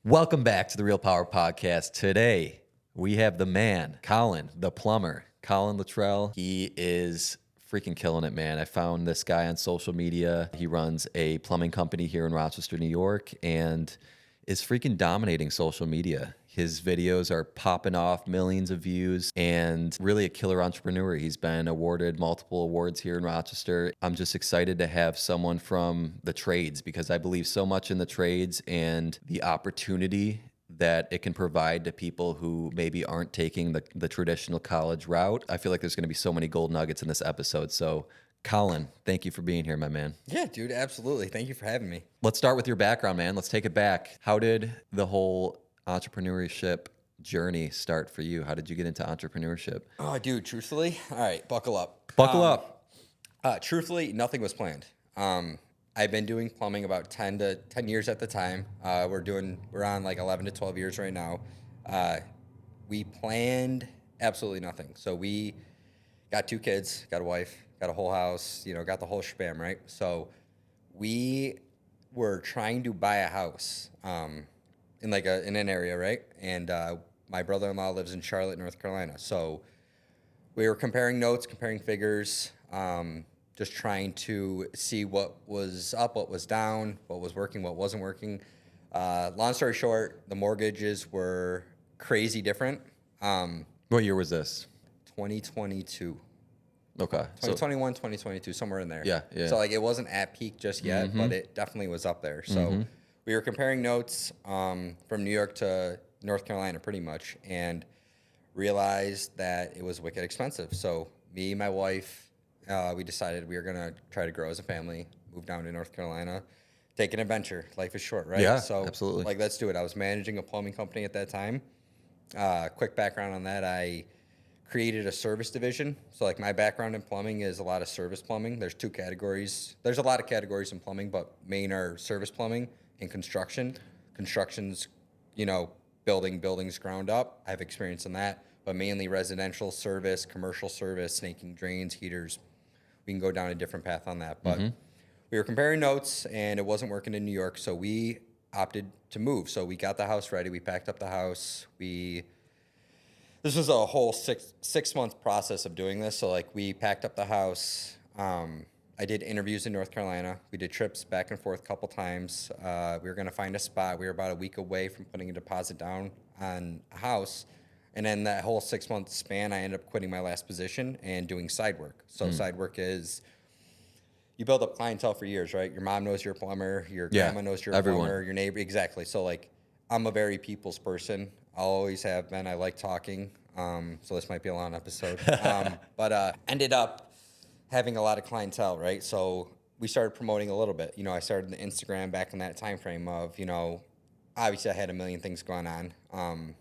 Welcome back to the Real Power Podcast. Today, we have the man, Colin the Plumber, Colin Luttrell. He is freaking killing it, man. I found this guy on social media. He runs a plumbing company here in Rochester, New York, and is freaking dominating social media. His videos are popping off, millions of views, and really a killer entrepreneur. He's been awarded multiple awards here in Rochester. I'm just excited to have someone from the trades because I believe so much in the trades and the opportunity that it can provide to people who maybe aren't taking the traditional college route. I feel like there's going to be so many gold nuggets in this episode. So Colin, thank you for being here, my man. Yeah, dude, absolutely. Thank you for having me. Let's start with your background, man. Let's take it back. How did the whole entrepreneurship journey start for you? How did you get into entrepreneurship? Oh, dude, truthfully, all right, buckle up. Buckle up. Truthfully, nothing was planned. I've been doing plumbing about 10 years at the time. We're on like 11 to 12 years right now. We planned absolutely nothing. So we got 2 kids, got a wife, got a whole house, got the whole shebang, right? So we were trying to buy a house in an area, right? And my brother-in-law lives in Charlotte, North Carolina. So we were comparing notes, comparing figures, just trying to see what was up, what was down, what was working, what wasn't working. Long story short, the mortgages were crazy different. What year was this? 2022. Okay. 2021, 2022, somewhere in there. Yeah. So it wasn't at peak just yet, but it definitely was up there. So we were comparing notes from New York to North Carolina pretty much and realized that it was wicked expensive. So me, my wife, we decided we were going to try to grow as a family, move down to North Carolina, take an adventure. Life is short, right? Yeah, so, absolutely. let's do it. I was managing a plumbing company at that time. Quick background on that. I created a service division. So my background in plumbing is a lot of service plumbing. There's 2 categories. There's a lot of categories in plumbing, but main are service plumbing and construction. Construction's, building buildings ground up. I have experience in that, but mainly residential service, commercial service, snaking drains, heaters. We can go down a different path on that. But we were comparing notes and it wasn't working in New York. So we opted to move. So we got the house ready. We packed up the house. This was a whole six month process of doing this. So we packed up the house. I did interviews in North Carolina. We did trips back and forth a couple times. We were going to find a spot. We were about a week away from putting a deposit down on a house. And then that whole 6 month span, I ended up quitting my last position and doing side work. So side work is you build up clientele for years, right? Your mom knows you're a plumber. Your grandma knows you're a plumber. Your neighbor. Exactly. So I'm a very people's person. I always have been. I like talking. So this might be a long episode. But ended up having a lot of clientele, right? So we started promoting a little bit. I started the Instagram back in that time frame of, obviously I had a million things going on.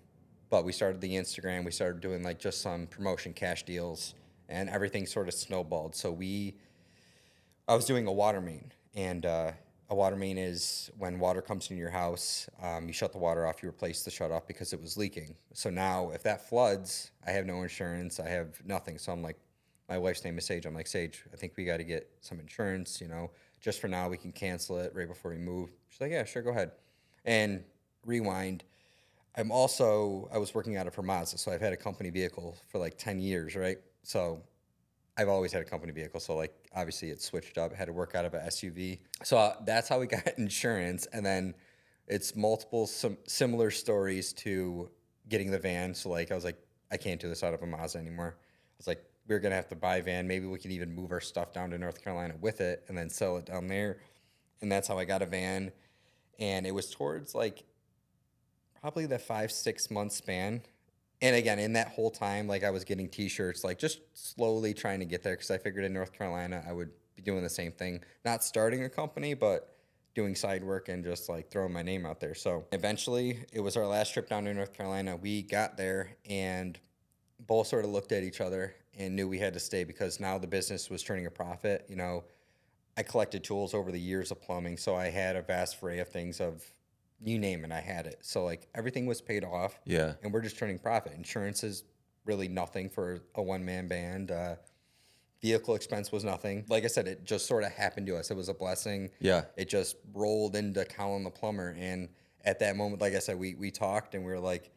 But we started the Instagram. We started doing just some promotion cash deals and everything sort of snowballed. So I was doing a water main, and a water main is when water comes into your house, you shut the water off, you replace the shut off because it was leaking. So now if that floods, I have no insurance, I have nothing. So I'm like, my wife's name is Sage. I'm like, Sage, I think we got to get some insurance, just for now, we can cancel it right before we move. She's like, yeah, sure, go ahead. And rewind. I was working out of her Mazda, so I've had a company vehicle for 10 years, right? So I've always had a company vehicle, so obviously it switched up. I had to work out of an SUV. So that's how we got insurance, and then it's multiple similar stories to getting the van. So I was like, I can't do this out of a Mazda anymore. I was like, we're going to have to buy a van. Maybe we can even move our stuff down to North Carolina with it and then sell it down there. And that's how I got a van. And it was towards probably the 5-6 month span. And again, in that whole time, I was getting t-shirts, just slowly trying to get there because I figured in North Carolina I would be doing the same thing. Not starting a company, but doing side work and just throwing my name out there. So eventually it was our last trip down to North Carolina. We got there and both sort of looked at each other and knew we had to stay because now the business was turning a profit. I collected tools over the years of plumbing, so I had a vast array of things of you name it, I had it. So everything was paid off. Yeah. And we're just turning profit. Insurance is really nothing for a one-man band. Vehicle expense was nothing. Like I said, it just sort of happened to us. It was a blessing. Yeah. It just rolled into Colin the Plumber. And at that moment, like I said, we talked and we were like,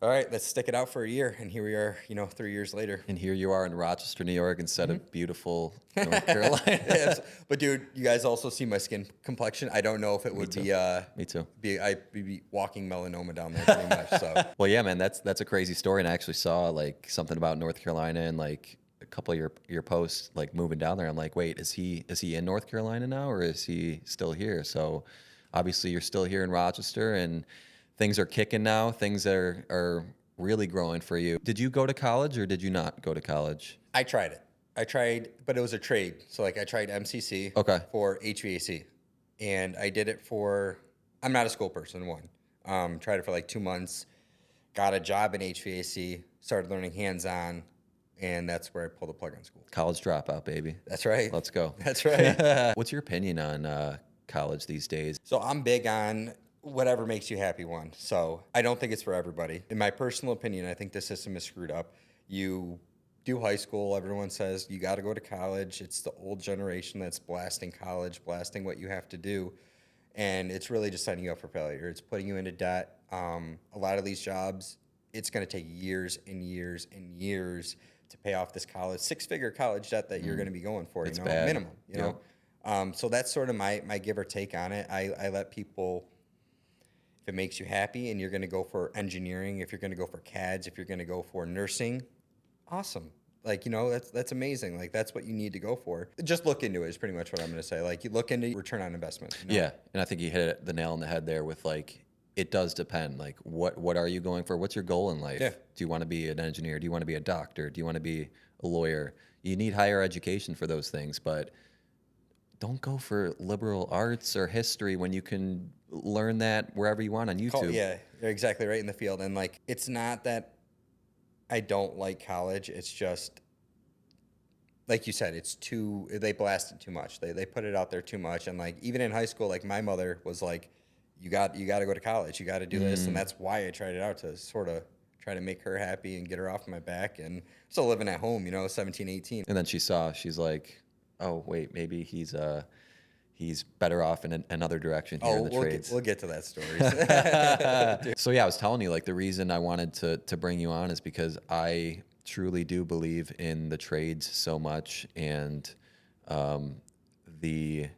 all right, let's stick it out for a year. And here we are, 3 years later. And here you are in Rochester, New York, instead of beautiful North Carolina. Yeah, but dude, you guys also see my skin complexion. I don't know if it would be Me too. I'd be walking melanoma down there pretty much. So Well, yeah, man, that's a crazy story. And I actually saw like something about North Carolina and like a couple of your posts like moving down there. I'm like, wait, is he in North Carolina now, or is he still here? So obviously you're still here in Rochester, and things are kicking now. Things are really growing for you. Did you go to college or did you not go to college? I tried it, but it was a trade. So like I tried MCC Okay. for HVAC, and I did it for. I'm not a school person. Tried it for like 2 months, got a job in HVAC, started learning hands-on, and that's where I pulled the plug on school. College dropout, baby. That's right. Let's go. That's right. What's your opinion on college these days? So I'm big on whatever makes you happy, one. So I don't think it's for everybody. In my personal opinion, I think the system is screwed up. You do high school, everyone says you got to go to college. It's the old generation that's blasting college, blasting what you have to do. And it's really just setting you up for failure. It's putting you into debt. A lot of these jobs, it's going to take years and years and years to pay off this six-figure college debt that you're going to be going for, It's bad. minimum, know. So that's sort of my give or take on it. I let people, if it makes you happy and you're going to go for engineering, if you're going to go for CADs, if you're going to go for nursing, awesome. Like, that's amazing. Like, that's what you need to go for. Just look into it is pretty much what I'm going to say. Like, you look into return on investment. Yeah, and I think you hit the nail on the head there with like, it does depend. Like, what are you going for? What's your goal in life? Yeah. Do you want to be an engineer? Do you want to be a doctor? Do you want to be a lawyer? You need higher education for those things, but don't go for liberal arts or history when you can learn that wherever you want on YouTube. Yeah, you're exactly right in the field. And like, it's not that I don't like college. It's just, like you said, they blast it too much. They put it out there too much. And like, even in high school, like my mother was like, you got to go to college. You got to do this. And that's why I tried it out, to sort of try to make her happy and get her off my back. And still living at home, 17, 18. And then she's like, oh, wait, maybe he's better off in another direction here in the trades. We'll get to that story. So yeah, I was telling you, like, the reason I wanted to bring you on is because I truly do believe in the trades so much, and the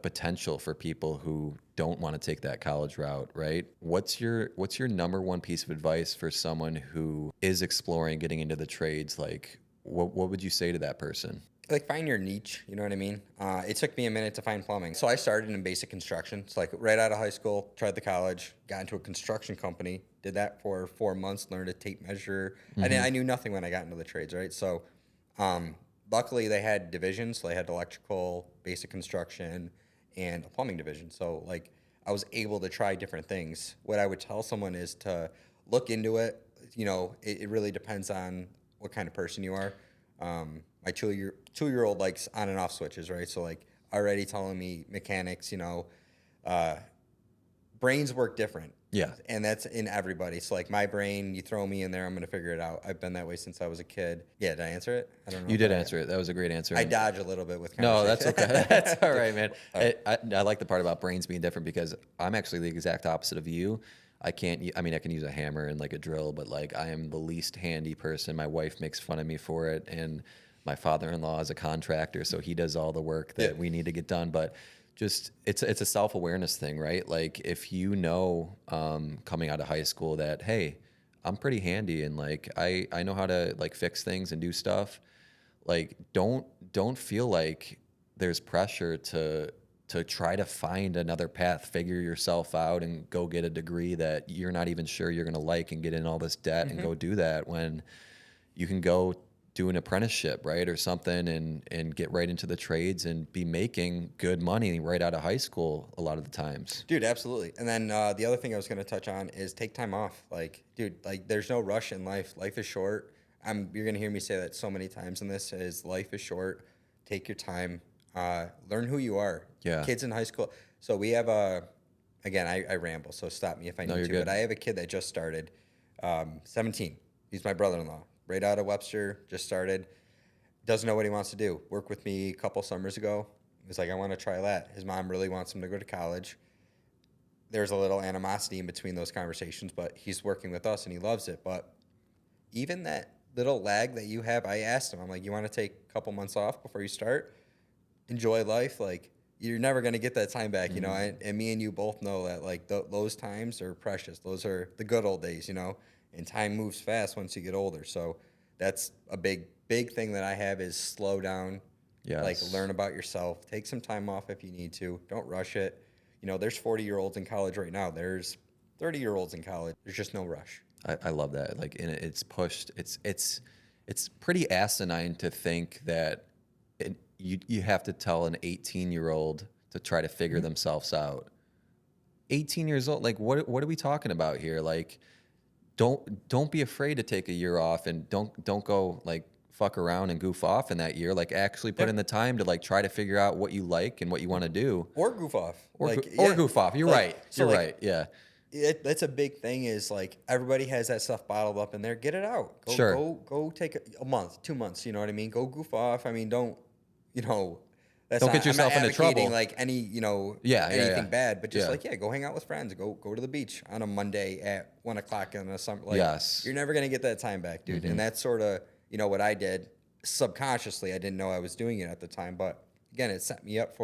potential for people who don't want to take that college route, right? What's your number one piece of advice for someone who is exploring getting into the trades? Like, what would you say to that person? Like, find your niche, you know what I mean? It took me a minute to find plumbing. So I started in basic construction. It's like right out of high school, tried the college, got into a construction company, did that for 4 months, learned a tape measure. I knew nothing when I got into the trades, right? So luckily they had divisions. So they had electrical, basic construction, and a plumbing division. So like, I was able to try different things. What I would tell someone is to look into it. It really depends on what kind of person you are. My two-year-old likes on and off switches, right? So like, already telling me mechanics, brains work different. Yeah. And that's in everybody. So like, my brain, you throw me in there, I'm going to figure it out. I've been that way since I was a kid. Yeah, did I answer it? I don't know. You did answer it. That was a great answer. I dodge a little bit with No, conversation. that's okay. That's all right, man. I like the part about brains being different, because I'm actually the exact opposite of you. I can use a hammer and like a drill, but like, I am the least handy person. My wife makes fun of me for it, and my father-in-law is a contractor, so he does all the work that we need to get done. But just, it's a self-awareness thing, right? Like, if coming out of high school that, hey, I'm pretty handy and like I know how to like fix things and do stuff, like, don't feel like there's pressure to try to find another path, figure yourself out, and go get a degree that you're not even sure you're gonna like, and get in all this debt and go do that, when you can go do an apprenticeship, right, or something, and get right into the trades and be making good money right out of high school a lot of the times. Dude, absolutely. And then the other thing I was going to touch on is take time off. Like, dude, like, there's no rush in life. Life is short. You're going to hear me say that so many times in this, is life is short. Take your time. Learn who you are. Yeah. Kids in high school. So we have again, I ramble, so stop me if I need to. Good. But I have a kid that just started, 17. He's my brother-in-law. Right out of Webster, just started. Doesn't know what he wants to do. Worked with me a couple summers ago. He was like, I want to try that. His mom really wants him to go to college. there's a little animosity in between those conversations, but he's working with us and he loves it. But even that little lag that you have, I asked him, I'm like, you want to take a couple months off before you start? Enjoy life. Like, you're never going to get that time back, you know, and me and you both know that, like, those times are precious. Those are the good old days, you know, and time moves fast once you get older. So that's a big thing that I have is slow down. Yes. Like, learn about yourself. Take some time off if you need to. Don't rush it. You know, there's 40-year-olds in college right now. There's 30-year-olds in college. There's just no rush. I love that. Like, and it's pushed. It's pretty asinine to think that you have to tell an 18-year-old to try to figure themselves out. 18 years old. Like, what are we talking about here? Like, don't be afraid to take a year off, and don't go like fuck around and goof off in that year. Like, actually put in the time to like try to figure out what you like and what you want to do. Or goof off. Or goof off. You're right. You're right. Yeah. That's a big thing is, like, everybody has that stuff bottled up in there. Get it out. Go take a month, 2 months. You know what I mean? Go goof off. I mean, don't get yourself into trouble. Like any, anything bad, but just go hang out with friends. Go to the beach on a Monday at 1 o'clock in the summer. Like, yes. You're never going to get that time back, dude. And that's sort of, what I did subconsciously. I didn't know I was doing it at the time, but again, it set me up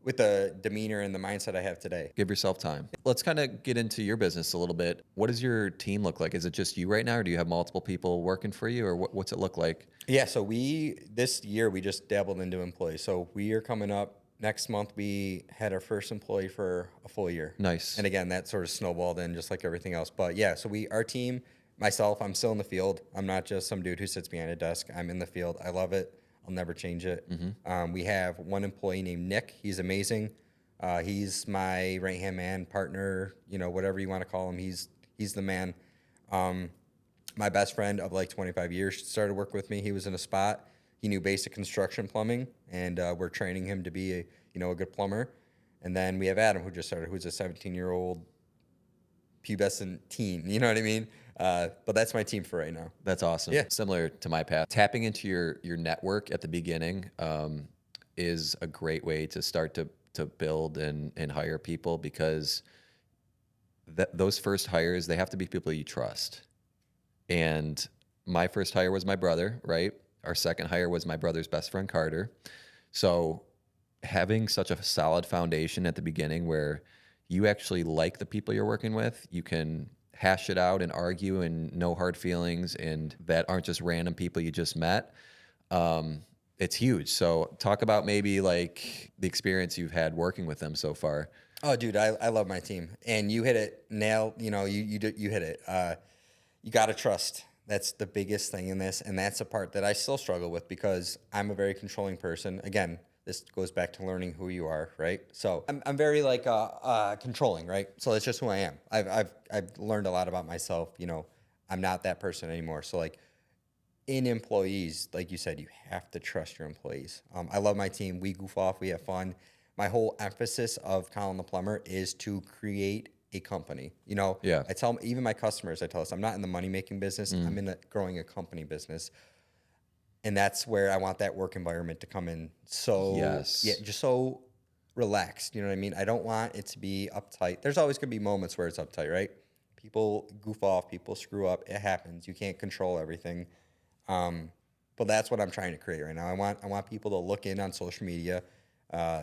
with the demeanor and the mindset I have today. Give yourself time. Let's kind of get into your business a little bit. What does your team look like? Is it just you right now, or do you have multiple people working for you, or what's it look like? Yeah, so this year we just dabbled into employees. So we are coming up next month. We had our first employee for a full year. Nice. And again, that sort of snowballed in just like everything else. But yeah, so our team, myself, I'm still in the field. I'm not just some dude who sits behind a desk. I'm in the field. I love it. I'll never change it. We have one employee named Nick. He's amazing. He's my right-hand man, partner, whatever you want to call him. He's the man. My best friend of like 25 years started work with me. He was in a spot. He knew basic construction plumbing, and we're training him to be a good plumber. And then we have Adam, who just started, who's a 17-year-old pubescent teen. You know what I mean? But that's my team for right now. That's awesome. Yeah. Similar to my path. Tapping into your network at the beginning is a great way to start to build and hire people, because those first hires, they have to be people you trust. And my first hire was my brother, right? Our second hire was my brother's best friend, Carter. So having such a solid foundation at the beginning where you actually like the people you're working with, you can hash it out and argue and no hard feelings, and that aren't just random people you just met. It's huge. So talk about maybe like the experience you've had working with them so far. Oh, dude, I love my team, and you hit it you hit it. You got to trust. That's the biggest thing in this, and that's the part that I still struggle with, because I'm a very controlling person. Again, this goes back to learning who you are, right? So I'm very like controlling, right? So that's just who I am. I've learned a lot about myself. I'm not that person anymore. So like in employees, like you said, you have to trust your employees. I love my team. We goof off. We have fun. My whole emphasis of Colin the Plumber is to create a company. Yeah. I tell even my customers, I tell us, I'm not in the money making business. I'm in growing a company business. And that's where I want that work environment to come in. So just so relaxed. You know what I mean? I don't want it to be uptight. There's always going to be moments where it's uptight, right? People goof off, people screw up. It happens. You can't control everything. But that's what I'm trying to create right now. I want people to look in on social media,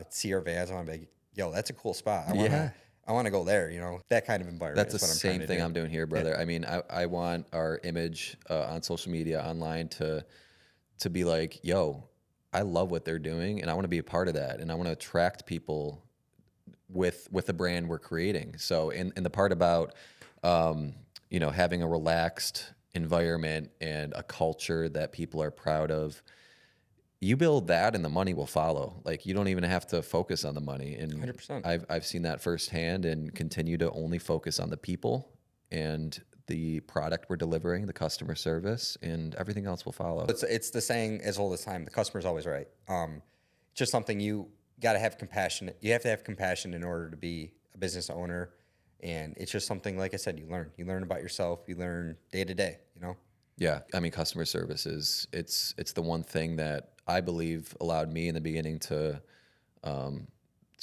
see our vans. I want to be like, yo, that's a cool spot. I want to go there, that kind of environment. That's the same thing I'm doing here, brother. Yeah. I mean, I want our image on social media, online, to be like, yo, I love what they're doing, and I want to be a part of that, and I want to attract people with the brand we're creating. So, and the part about, having a relaxed environment and a culture that people are proud of, you build that and the money will follow. Like, you don't even have to focus on the money. And 100%. I've seen that firsthand, and continue to only focus on the people and the product we're delivering, the customer service, and everything else will follow. It's the saying as old as time, the customer's always right. It's just something you got to have compassion. You have to have compassion in order to be a business owner. And it's just something, like I said, you learn about yourself, you learn day to day, Yeah. I mean, customer service it's the one thing that I believe allowed me in the beginning to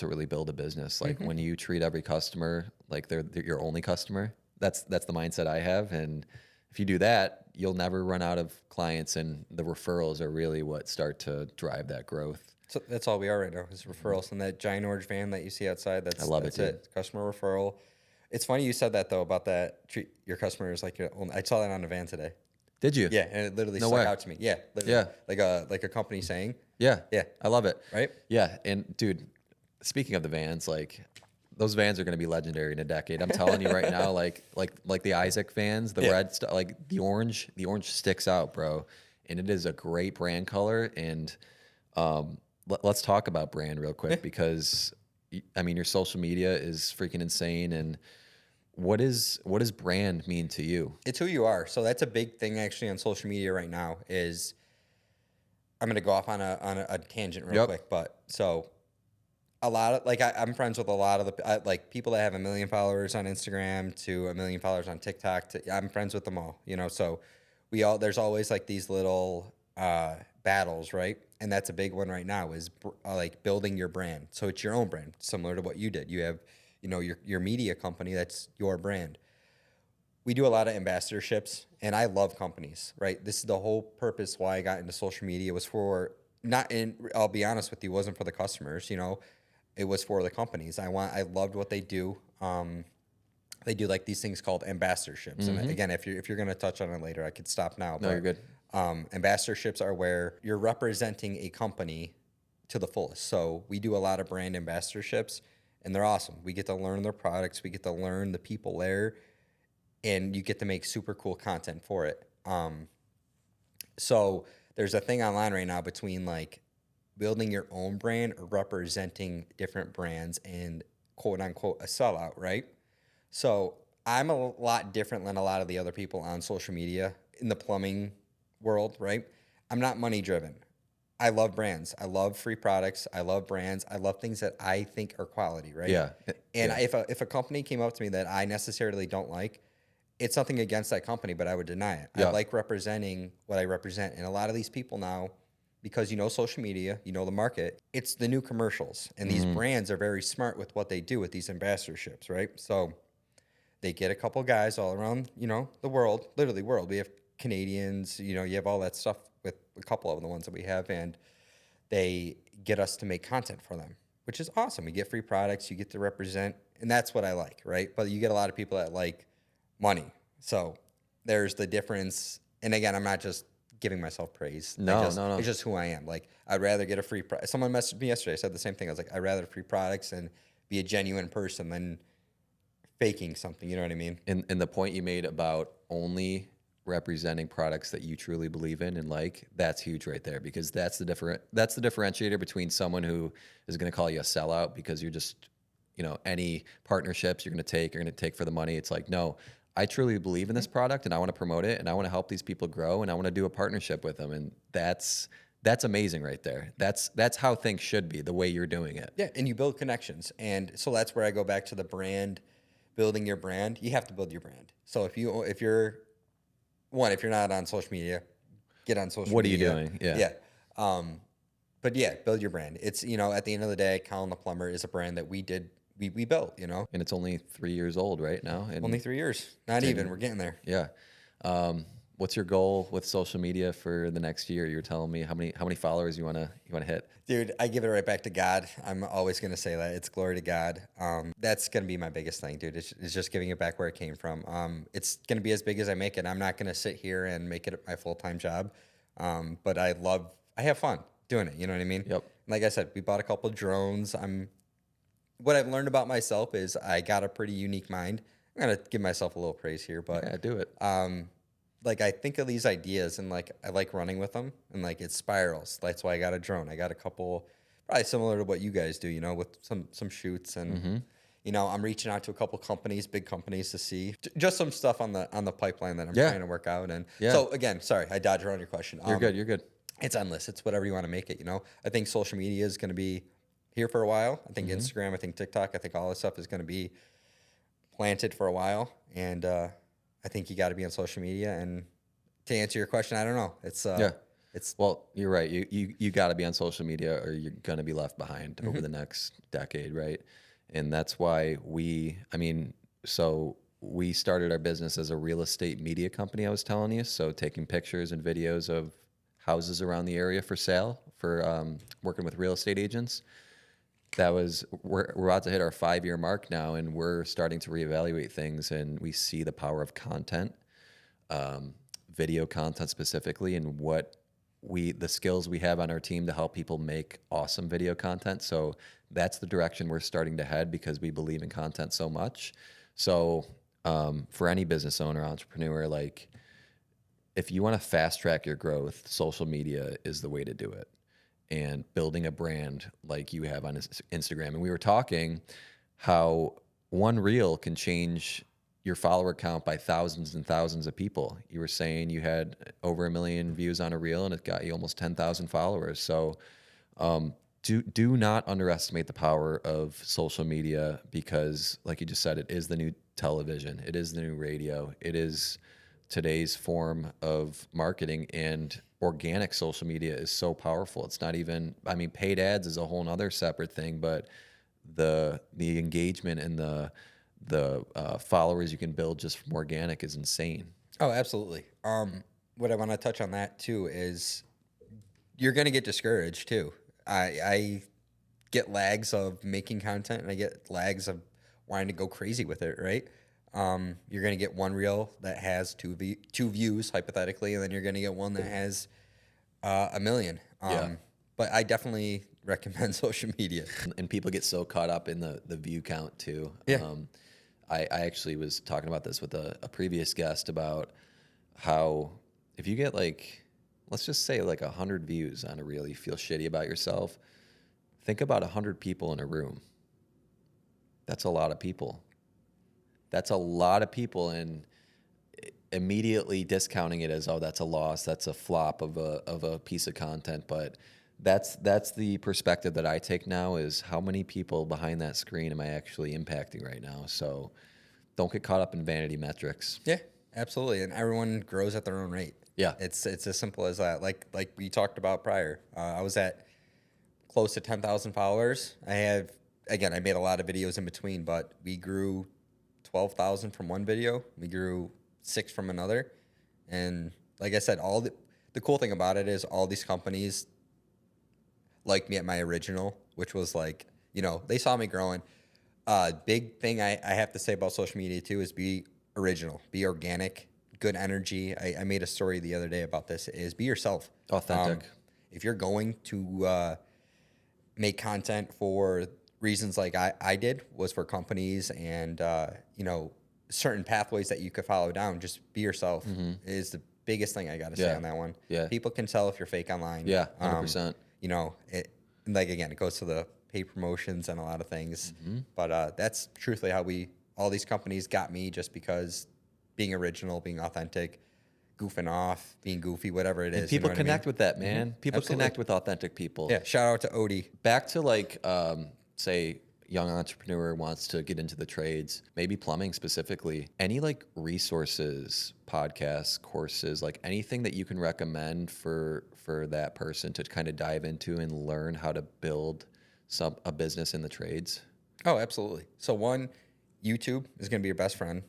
to really build a business. Like when you treat every customer like they're your only customer, that's the mindset I have. And if you do that, you'll never run out of clients, and the referrals are really what start to drive that growth. So that's all we are right now is referrals. And that giant orange van that you see outside, that's I love that's it, dude. Customer referral. It's funny you said that though about that treat your customers like your own. I saw that on the van today. Did you? Yeah, and it literally No stuck way. out to me. Yeah, literally. Yeah. Like a company saying. Yeah. Yeah. I love it. Right? Yeah. And dude, speaking of the vans, like those vans are going to be legendary in a decade. I'm telling you right now, like the Isaac vans, the red stuff, like the orange sticks out, bro. And it is a great brand color. And let's talk about brand real quick because I mean, your social media is freaking insane. And what does brand mean to you? It's who you are. So that's a big thing actually on social media right now is I'm going to go off on a tangent real quick, but so a lot of like I'm friends with a lot of the like people that have 1 million followers on Instagram to 1 million followers on TikTok. I'm friends with them all, you know. So there's always like these little battles, right? And that's a big one right now is like building your brand. So it's your own brand, similar to what you did. You have, you know, your media company, that's your brand. We do a lot of ambassadorships, and I love companies, right? This is the whole purpose why I got into social media was for I'll be honest with you, it wasn't for the customers, you know, it was for the companies. I loved what they do. They do like these things called ambassadorships. And again, if you're going to touch on it later, I could stop now. No, you're good. Ambassadorships are where you're representing a company to the fullest. So we do a lot of brand ambassadorships, and they're awesome. We get to learn their products. We get to learn the people there, and you get to make super cool content for it. So there's a thing online right now between like building your own brand or representing different brands and quote unquote a sellout, right? So I'm a lot different than a lot of the other people on social media in the plumbing world, right? I'm not money driven. I love brands. I love free products. I love brands. I love things that I think are quality, right? Yeah. And if a company came up to me that I necessarily don't like, it's something against that company, but I would deny it. Yeah. I like representing what I represent. And a lot of these people now, because you know social media, you know the market, it's the new commercials. And these brands are very smart with what they do with these ambassadorships, right? So they get a couple guys all around, you know, the world, literally world. We have Canadians, you know, you have all that stuff with a couple of the ones that we have, and they get us to make content for them, which is awesome. We get free products, you get to represent, and that's what I like, right? But you get a lot of people that like money. So there's the difference. And again, I'm not just giving myself praise. No. It's just who I am. Like, I'd rather get a free product. Someone messaged me yesterday, said the same thing. I was like, I'd rather free products and be a genuine person than faking something. You know what I mean? And the point you made about only representing products that you truly believe in and like, that's huge right there, because that's the differentiator between someone who is going to call you a sellout because you're just, you know, any partnerships you're going to take for the money. It's like, no, I truly believe in this product and I want to promote it and I want to help these people grow and I want to do a partnership with them. And that's amazing right there. That's how things should be, the way you're doing it. Yeah, and you build connections. And so that's where I go back to the brand, building your brand. You have to build your brand. So if you're not on social media, get on social media. What are you doing? Yeah. Yeah. But yeah, build your brand. It's, you know, at the end of the day, Colin the Plumber is a brand that we built, you know. And it's only 3 years old right now. And Only 3 years. Not even. We're getting there. Yeah. What's your goal with social media for the next year? You're telling me how many followers you wanna hit? Dude, I give it right back to God. I'm always gonna say that. It's glory to God. That's gonna be my biggest thing, dude. It's just giving it back where it came from. It's gonna be as big as I make it. I'm not gonna sit here and make it my full-time job. But I have fun doing it. You know what I mean? Yep. Like I said, we bought a couple of drones. What I've learned about myself is I got a pretty unique mind. I'm gonna give myself a little praise here, but Yeah, do it. like I think of these ideas and like I like running with them and like it spirals. That's why I got a drone. I got a couple, probably similar to what you guys do, you know, with some shoots and you know, I'm reaching out to a couple companies, big companies to see just some stuff on the pipeline that I'm trying to work out. And so again, sorry, I dodged around your question. You're good. It's endless. It's whatever you want to make it, you know. I think social media is going to be here for a while. I think Instagram, I think TikTok, I think all this stuff is going to be planted for a while. And I think you got to be on social media. And to answer your question, I don't know. It's Well, you're right. You got to be on social media or you're going to be left behind over the next decade, right? And that's why so we started our business as a real estate media company, I was telling you. So taking pictures and videos of houses around the area for sale for working with real estate agents. We're about to hit our 5-year mark now, and we're starting to reevaluate things, and we see the power of content, video content specifically, and the skills we have on our team to help people make awesome video content. So that's the direction we're starting to head because we believe in content so much. So for any business owner, entrepreneur, like if you want to fast track your growth, social media is the way to do it. And building a brand like you have on Instagram. And we were talking how one reel can change your follower count by thousands and thousands of people. You were saying you had over 1 million views on a reel and it got you almost 10,000 followers. So do not underestimate the power of social media because, like you just said, it is the new television. It is the new radio. It is today's form of marketing, and organic social media is so powerful. It's not even, paid ads is a whole nother separate thing, but the engagement and the followers you can build just from organic is insane. Oh, absolutely. What I want to touch on that too is you're going to get discouraged too. I get lags of making content and I get lags of wanting to go crazy with it, right? You're going to get one reel that has two views hypothetically, and then you're going to get one that has 1 million. But I definitely recommend social media. And people get so caught up in the view count too. Yeah. I actually was talking about this with a previous guest about how if you get let's just say 100 views on a reel, you feel shitty about yourself. Think about 100 people in a room. That's a lot of people. That's a lot of people, and immediately discounting it as, oh, that's a loss, that's a flop of a piece of content. But that's the perspective that I take now is how many people behind that screen am I actually impacting right now? So don't get caught up in vanity metrics. Yeah, absolutely. And everyone grows at their own rate. Yeah. It's as simple as that. Like we talked about prior, I was at close to 10,000 followers. I made a lot of videos in between, but we grew 12,000 from one video. We grew 6 from another. And like I said, the cool thing about it is all these companies like me at my original, which was they saw me growing. Big thing I have to say about social media too is be original, be organic, good energy. I made a story the other day about this is be yourself. Authentic. If you're going to make content for reasons like I did was for companies and, certain pathways that you could follow down, just be yourself is the biggest thing I got to say on that one. Yeah. People can tell if you're fake online. Yeah, 100%. It goes to the paid promotions and a lot of things. But that's truthfully how all these companies got me, just because being original, being authentic, goofing off, being goofy, whatever it is. And people connect with that, man. People Absolutely. connect with authentic people. Yeah, shout out to Odie. Back to say young entrepreneur wants to get into the trades, maybe plumbing specifically. Any resources, podcasts, courses, anything that you can recommend for that person to kind of dive into and learn how to build a business in the trades? Oh, absolutely. So one, YouTube is going to be your best friend.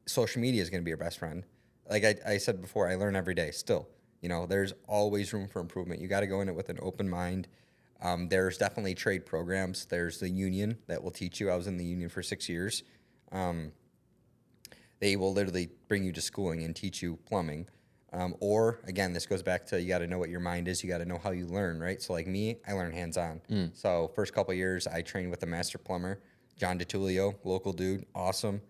Social media is going to be your best friend. Like I said before, I learn every day still. There's always room for improvement. You got to go in it with an open mind. There's definitely trade programs. There's the union that will teach you. I was in the union for 6 years. They will literally bring you to schooling and teach you plumbing. Or again, this goes back to you got to know what your mind is. You got to know how you learn, right? So like me, I learn hands-on. So first couple of years, I trained with a master plumber, John DeTulio, local dude, awesome.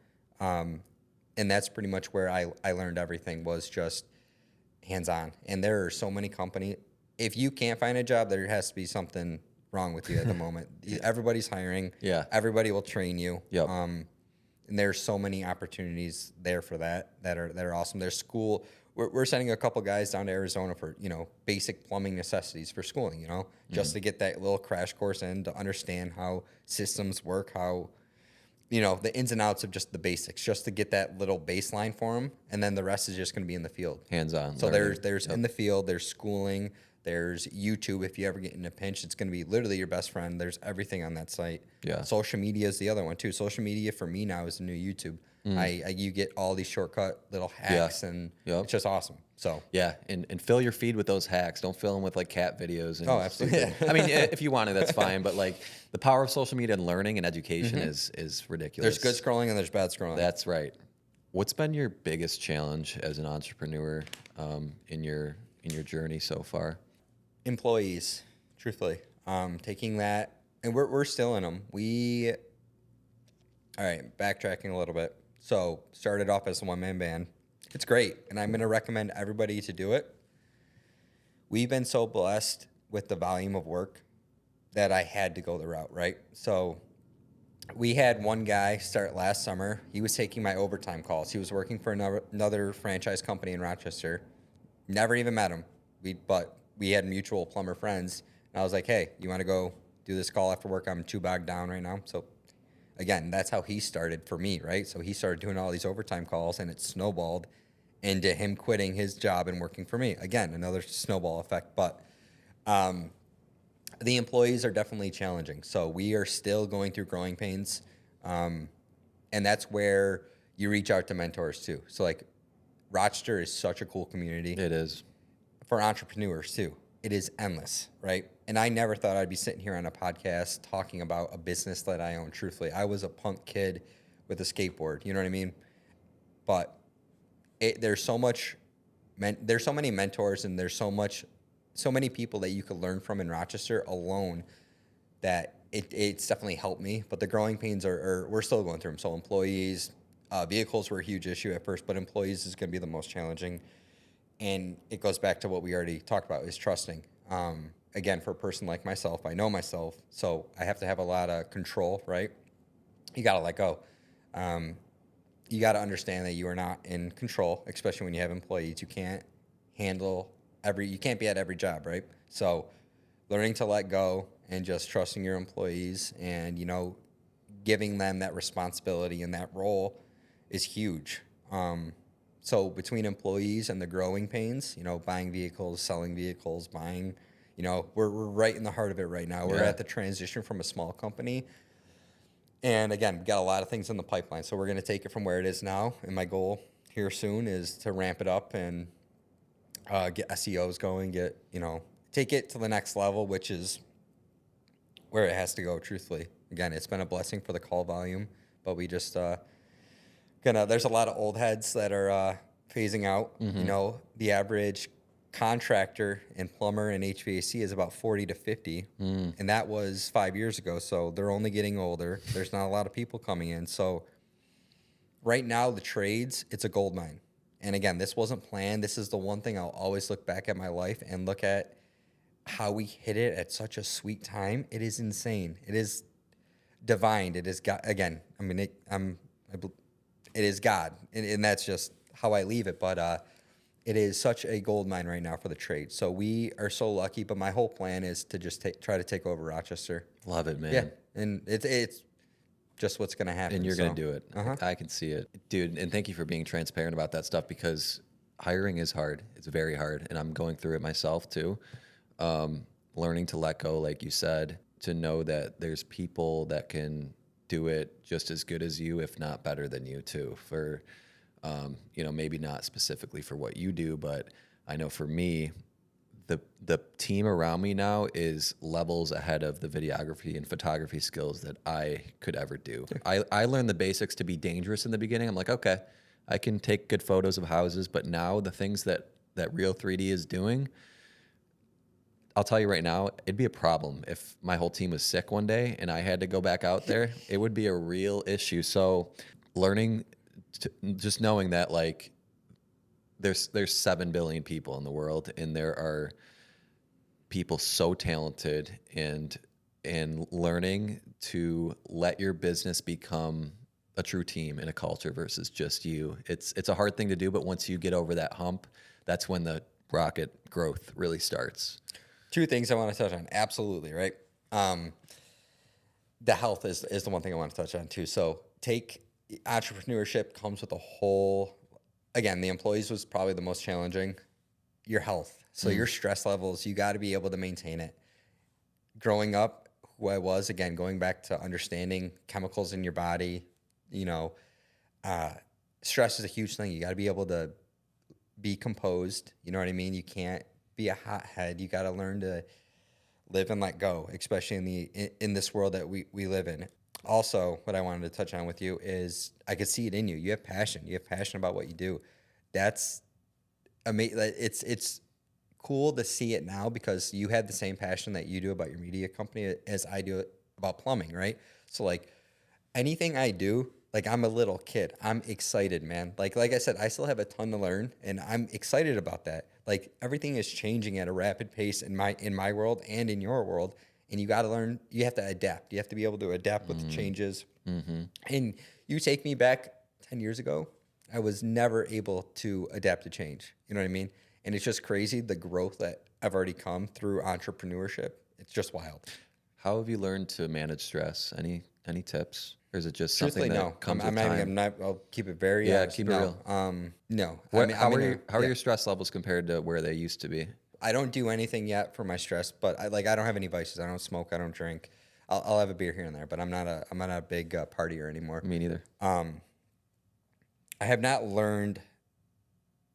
And that's pretty much where I learned everything, was just hands-on. And there are so many companies. If you can't find a job, there has to be something wrong with you at the moment. Everybody's hiring. Yeah. Everybody will train you. Yep. And there's so many opportunities there for that are awesome. There's Skool. We're sending a couple guys down to Arizona for, basic plumbing necessities for schooling, just to get that little crash course in to understand how systems work, how, the ins and outs of just the basics, just to get that little baseline for them, and then the rest is just going to be in the field, hands-on. So learning. there's in the field, there's schooling, there's YouTube. If you ever get in a pinch, it's going to be literally your best friend. There's everything on that site. Yeah. Social media is the other one too. Social media for me now is the new YouTube. You get all these shortcut little hacks, and it's just awesome. So yeah, and fill your feed with those hacks. Don't fill them with like cat videos. And absolutely. I mean, if you want to, that's fine. But like the power of social media and learning and education is ridiculous. There's good scrolling and there's bad scrolling. That's right. What's been your biggest challenge as an entrepreneur in your journey so far? Employees, truthfully, taking that, and we're still in them. All right, backtracking a little bit. So started off as a one-man band. It's great, and I'm going to recommend everybody to do it. We've been so blessed with the volume of work that I had to go the route, right? So we had one guy start last summer. He was taking my overtime calls. He was working for another franchise company in Rochester. Never even met him, but we had mutual plumber friends. And I was like, hey, you want to go do this call after work? I'm too bogged down right now. So again, that's how he started for me, right? So he started doing all these overtime calls, and it snowballed into him quitting his job and working for me. Again, another snowball effect. But the employees are definitely challenging. So we are still going through growing pains. And that's where you reach out to mentors too. So like Rochester is such a cool community. It is. For entrepreneurs too. It is endless, right? And I never thought I'd be sitting here on a podcast talking about a business that I own. Truthfully, I was a punk kid with a skateboard. You know what I mean? But there's so many mentors, and there's so many people that you could learn from in Rochester alone that it's definitely helped me. But the growing pains we're still going through them. So employees, vehicles were a huge issue at first, but employees is going to be the most challenging. And it goes back to what we already talked about, is trusting. Again, for a person like myself, I know myself, so I have to have a lot of control, right? You got to let go. You got to understand that you are not in control, especially when you have employees. You can't you can't be at every job, right? So learning to let go and just trusting your employees and, giving them that responsibility and that role is huge. So between employees and the growing pains, buying vehicles, selling vehicles, buying, we're right in the heart of it right now. We're at the transition from a small company. And again, we got a lot of things in the pipeline. So we're going to take it from where it is now. And my goal here soon is to ramp it up and get SEOs going, take it to the next level, which is where it has to go, truthfully. Again, it's been a blessing for the call volume, but we just there's a lot of old heads that are phasing out. The average contractor and plumber and HVAC is about 40 to 50, and that was 5 years ago. So they're only getting older. There's not a lot of people coming in. So right now, the trades, it's a gold mine. And again, this wasn't planned. This is the one thing I'll always look back at my life and look at how we hit it at such a sweet time. It is insane. It is divine. It is God. Again, it is God, and that's just how I leave it. But it is such a gold mine right now for the trade. So we are so lucky. But my whole plan is to just try to take over Rochester. Love it, man. Yeah, and it's just what's going to happen. And you're going to do it. I can see it. Dude, and thank you for being transparent about that stuff, because hiring is hard. It's very hard. And I'm going through it myself too. Learning to let go, like you said, to know that there's people that can do it just as good as you, if not better than you too, for, maybe not specifically for what you do, but I know for me, the team around me now is levels ahead of the videography and photography skills that I could ever do. I learned the basics to be dangerous in the beginning. I'm like, okay, I can take good photos of houses, but now the things that Real 3D is doing, I'll tell you right now, it'd be a problem if my whole team was sick one day and I had to go back out there. It would be a real issue. So learning, just knowing that like there's 7 billion people in the world, and there are people so talented, and learning to let your business become a true team and a culture versus just you. It's a hard thing to do, but once you get over that hump, that's when the rocket growth really starts. 2 things I want to touch on. Absolutely, right? The health is the one thing I want to touch on too. So entrepreneurship comes with a whole, again, the employees was probably the most challenging, your health. So your stress levels, you got to be able to maintain it. Growing up, who I was, again, going back to understanding chemicals in your body, you know, stress is a huge thing. You got to be able to be composed. You know what I mean? You can't be a hothead. You got to learn to live and let go, especially in this world that we live in. Also, what I wanted to touch on with you is I could see it in you. You have passion. You have passion about what you do. That's amazing. It's cool to see it now because you have the same passion that you do about your media company as I do about plumbing, right? So like anything I do, like I'm a little kid. I'm excited, man. Like I said, I still have a ton to learn and I'm excited about that. Like everything is changing at a rapid pace in my world and in your world. And you got to learn, you have to adapt. You have to be able to adapt with the changes. And you take me back 10 years ago, I was never able to adapt to change. You know what I mean? And it's just crazy, the growth that I've already come through entrepreneurship. It's just wild. How have you learned to manage stress? Any tips? Or is it just Truthfully, something that no. comes with time? I'm not, I'll keep it very honest. Keep it real. No. How are your stress levels compared to where they used to be? I don't do anything yet for my stress, but I don't have any vices. I don't smoke. I don't drink. I'll have a beer here and there, but I'm not a big partier anymore. Me neither. I have not learned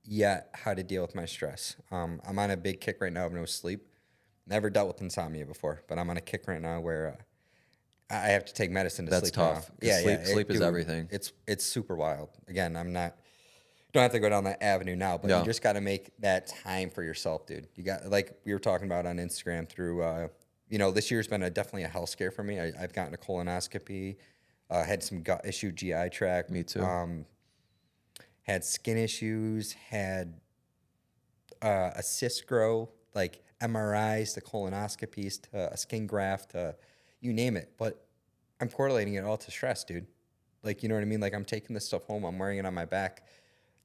yet how to deal with my stress. I'm on a big kick right now of no sleep. Never dealt with insomnia before, but I'm on a kick right now where I have to take medicine to sleep. That's tough. Yeah, sleep is everything. It's super wild. Again, don't have to go down that avenue now, but you just got to make that time for yourself, dude. You got, like we were talking about on Instagram through, this year's been definitely a health scare for me. I've gotten a colonoscopy, had some gut issue, GI tract. Me too. Had skin issues, had a cyst grow, like MRIs to colonoscopies to a skin graft to you name it. But I'm correlating it all to stress, dude. Like, you know what I mean? Like I'm taking this stuff home. I'm wearing it on my back.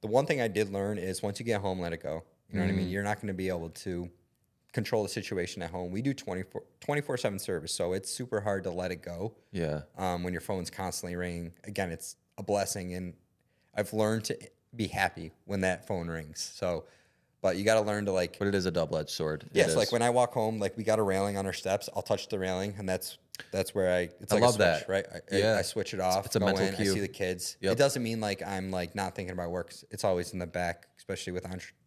The one thing I did learn is once you get home, let it go. You know what I mean? You're not going to be able to control the situation at home. We do 24/7 service, so it's super hard to let it go. Yeah. When your phone's constantly ringing. Again, it's a blessing, and I've learned to be happy when that phone rings. So, but you got to learn to like. But it is a double-edged sword. Yes, like when I walk home, like we got a railing on our steps. I'll touch the railing, and that's where it's like love a switch, that. right? I switch it off. It's a mental cue. I see the kids. Yep. It doesn't mean like I'm like not thinking about work. It's always in the back, especially with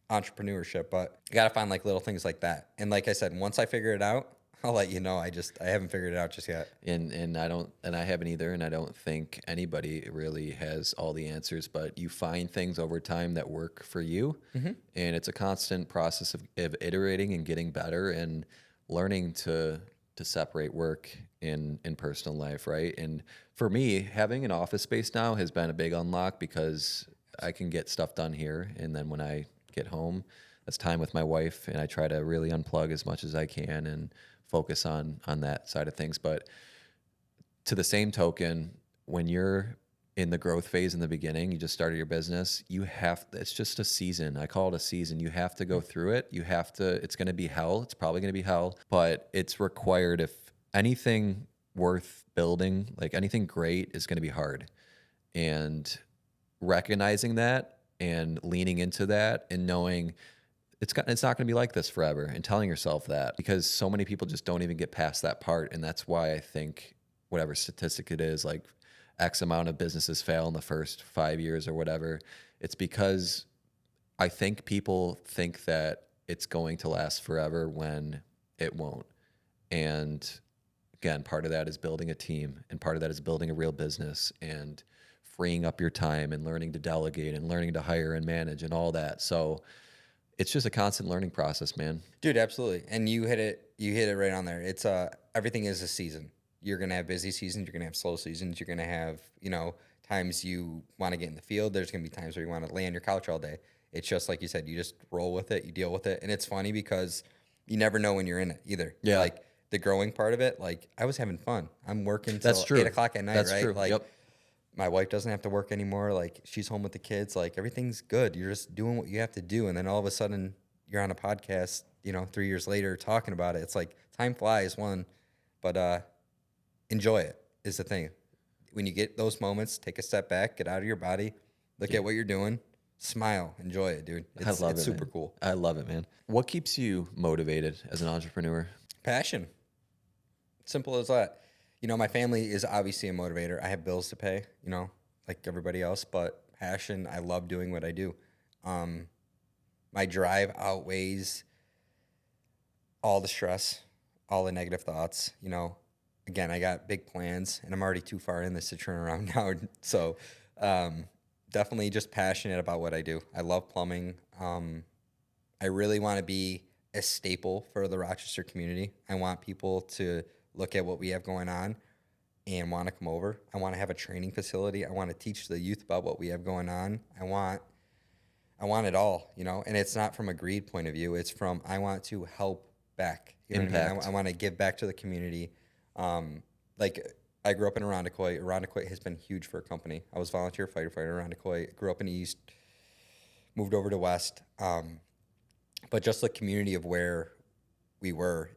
entrepreneurship. But you got to find like little things like that. And like I said, once I figure it out, I'll let you know. I haven't figured it out just yet. And I haven't either, and I don't think anybody really has all the answers, but you find things over time that work for you. And it's a constant process of iterating and getting better and learning to separate work in personal life, right? And for me, having an office space now has been a big unlock because I can get stuff done here, and then when I get home, that's time with my wife, and I try to really unplug as much as I can and focus on that side of things. But to the same token, when you're in the growth phase in the beginning, you just started your business, it's just a season. I call it a season. You have to go through it. It's going to be hell. It's probably going to be hell, but it's required. If anything worth building, like anything great, is going to be hard. And recognizing that and leaning into that and knowing it's not going to be like this forever, and telling yourself that, because so many people just don't even get past that part. And that's why I think whatever statistic it is, like X amount of businesses fail in the first 5 years or whatever. It's because I think people think that it's going to last forever when it won't. And again, part of that is building a team, and part of that is building a real business and freeing up your time and learning to delegate and learning to hire and manage and all that. So it's just a constant learning process, man. Dude, absolutely. And you hit it right on there. It's everything is a season. You're going to have busy seasons, you're going to have slow seasons, you're going to have, times you want to get in the field, there's going to be times where you want to lay on your couch all day. It's just like you said, you just roll with it, you deal with it. And it's funny because you never know when you're in it either. Yeah. Like the growing part of it, like I was having fun. I'm working till That's true. 8 o'clock at night, That's right? true. Like Yep. my wife doesn't have to work anymore. Like she's home with the kids. Like everything's good. You're just doing what you have to do. And then all of a sudden you're on a podcast, 3 years later talking about it. It's like time flies, but enjoy it is the thing. when you get those moments, take a step back, get out of your body, look at what you're doing, smile, enjoy it, dude. It's super man. cool. I love it, man. What keeps you motivated as an entrepreneur? Passion. Simple as that. You know, my family is obviously a motivator. I have bills to pay, you know, like everybody else, but passion, I love doing what I do. My drive outweighs all the stress, all the negative thoughts. You know, again, I got big plans and I'm already too far in this to turn around now. So definitely just passionate about what I do. I love plumbing. I really want to be a staple for the Rochester community. I want people to look at what we have going on and want to come over. I want to have a training facility. I want to teach the youth about what we have going on. I want it all, you know, and it's not from a greed point of view. It's from, I want to help back. You know what I mean? I want to give back to the community. Like I grew up in Irondequoit. Irondequoit has been huge for a company. I was volunteer firefighter in Irondequoit, grew up in the East, moved over to West. But just the community of where we were,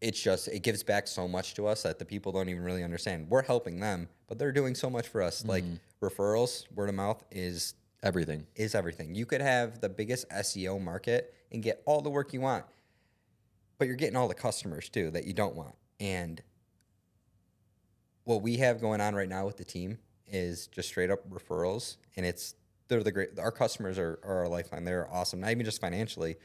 it gives back so much to us that the people don't even really understand. We're helping them, but they're doing so much for us. Like referrals, word of mouth is everything. You could have the biggest SEO market and get all the work you want, but you're getting all the customers too that you don't want. And what we have going on right now with the team is just straight up referrals, and our customers are our lifeline. They're awesome, not even just financially.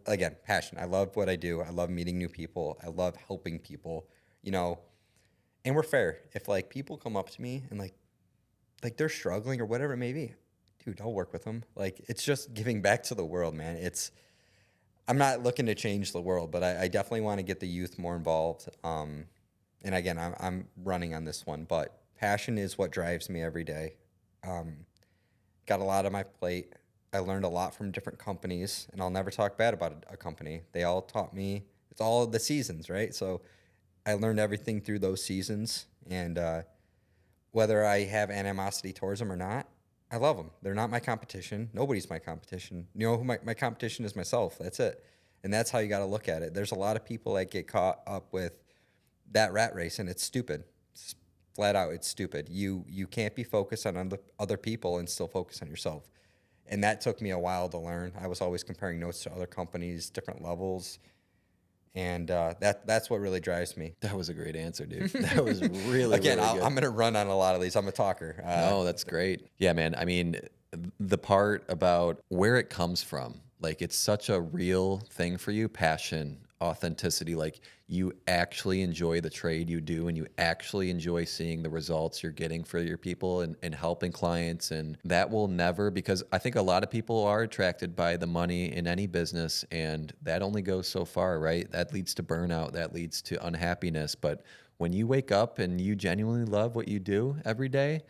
Again, passion. I love what I do. I love meeting new people. I love helping people, you know, and we're fair. If like people come up to me and like they're struggling or whatever it may be, dude, I'll work with them. Like, it's just giving back to the world, man. I'm not looking to change the world, but I definitely want to get the youth more involved. And again, I'm running on this one, but passion is what drives me every day. Got a lot on my plate. I learned a lot from different companies, and I'll never talk bad about a company. They all taught me. It's all the seasons, right? So I learned everything through those seasons, and whether I have animosity towards them or not, I love them. They're not my competition. Nobody's my competition. You know who my competition is? Myself. That's it. And that's how you got to look at it. There's a lot of people that get caught up with that rat race, and it's stupid. It's flat out, it's stupid. You can't be focused on other people and still focus on yourself. And that took me a while to learn. I was always comparing notes to other companies, different levels. And that's what really drives me. That was a great answer, dude. That was really, Again, really good. I'm going to run on a lot of these. I'm a talker. No, that's great. Yeah, man. I mean, the part about where it comes from, like it's such a real thing for you, passion, authenticity. Like you actually enjoy the trade you do and you actually enjoy seeing the results you're getting for your people and helping clients. And that will never, because I think a lot of people are attracted by the money in any business, and that only goes so far, right? That leads to burnout, that leads to unhappiness. But when you wake up and you genuinely love what you do every day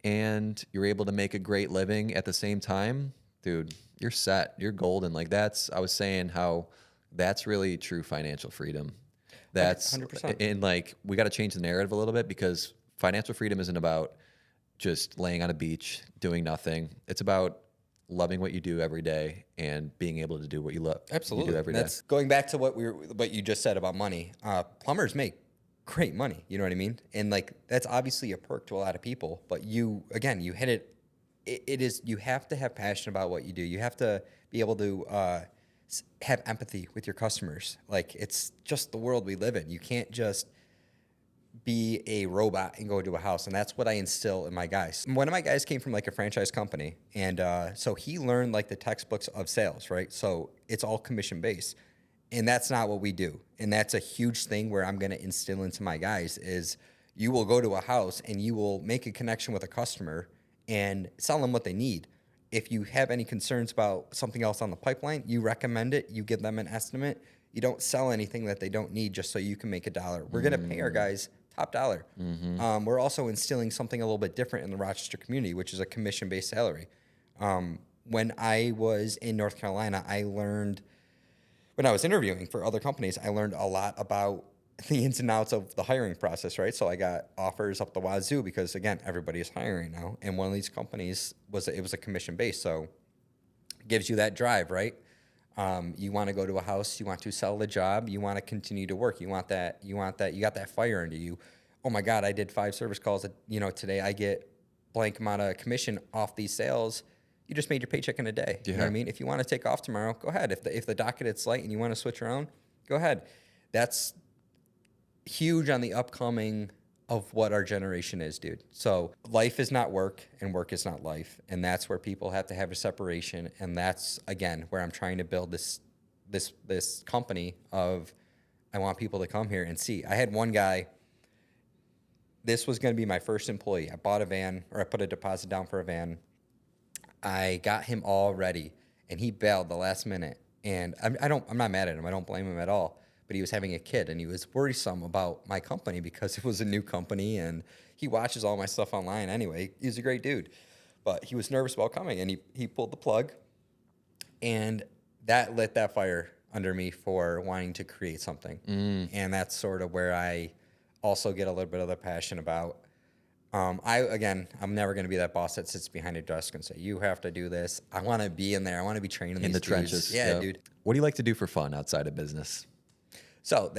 and you're able to make a great living at the same time, dude, you're set, you're golden. Like I was saying how that's really true financial freedom. That's 100%. And like, we got to change the narrative a little bit, because financial freedom isn't about just laying on a beach doing nothing. It's about loving what you do every day and being able to do what you love. Absolutely. You do every day. That's going back to what you just said about money. Plumbers make great money. You know what I mean? And like, that's obviously a perk to a lot of people, but you hit it. It is, you have to have passion about what you do. You have to be able to have empathy with your customers. Like, it's just the world we live in. You can't just be a robot and go to a house. And that's what I instill in my guys. One of my guys came from like a franchise company. And so he learned like the textbooks of sales, right? So it's all commission based. And that's not what we do. And that's a huge thing where I'm going to instill into my guys is you will go to a house and you will make a connection with a customer and sell them what they need. If you have any concerns about something else on the pipeline, you recommend it, you give them an estimate. You don't sell anything that they don't need just so you can make $1. We're going to pay our guys top dollar. We're also instilling something a little bit different in the Rochester community, which is a commission-based salary. When I was in North Carolina, when I was interviewing for other companies, I learned a lot about the ins and outs of the hiring process, right? So I got offers up the wazoo because, again, everybody is hiring now. And one of these companies was a commission base. So it gives you that drive, right? You want to go to a house, you want to sell the job, you want to continue to work. You got that fire into you. oh my God, I did 5 service calls. Today I get blank amount of commission off these sales. You just made your paycheck in a day. You know what I mean? If you want to take off tomorrow, go ahead. If the docket is light and you want to switch around, go ahead. That's huge on the upcoming of what our generation is, dude. So life is not work and work is not life. And that's where people have to have a separation. And that's, again, where I'm trying to build this company of, I want people to come here and see. I had one guy, this was going to be my first employee. I bought a van, or I put a deposit down for a van. I got him all ready and he bailed the last minute. And I'm not mad at him. I don't blame him at all. But he was having a kid and he was worrisome about my company because it was a new company and he watches all my stuff online anyway. He's a great dude. But he was nervous about coming and he pulled the plug, and that lit that fire under me for wanting to create something. And that's sort of where I also get a little bit of the passion about. I'm never going to be that boss that sits behind a desk and say, you have to do this. I want to be in there. I want to be training in these the trenches. Yeah, dude. What do you like to do for fun outside of business? So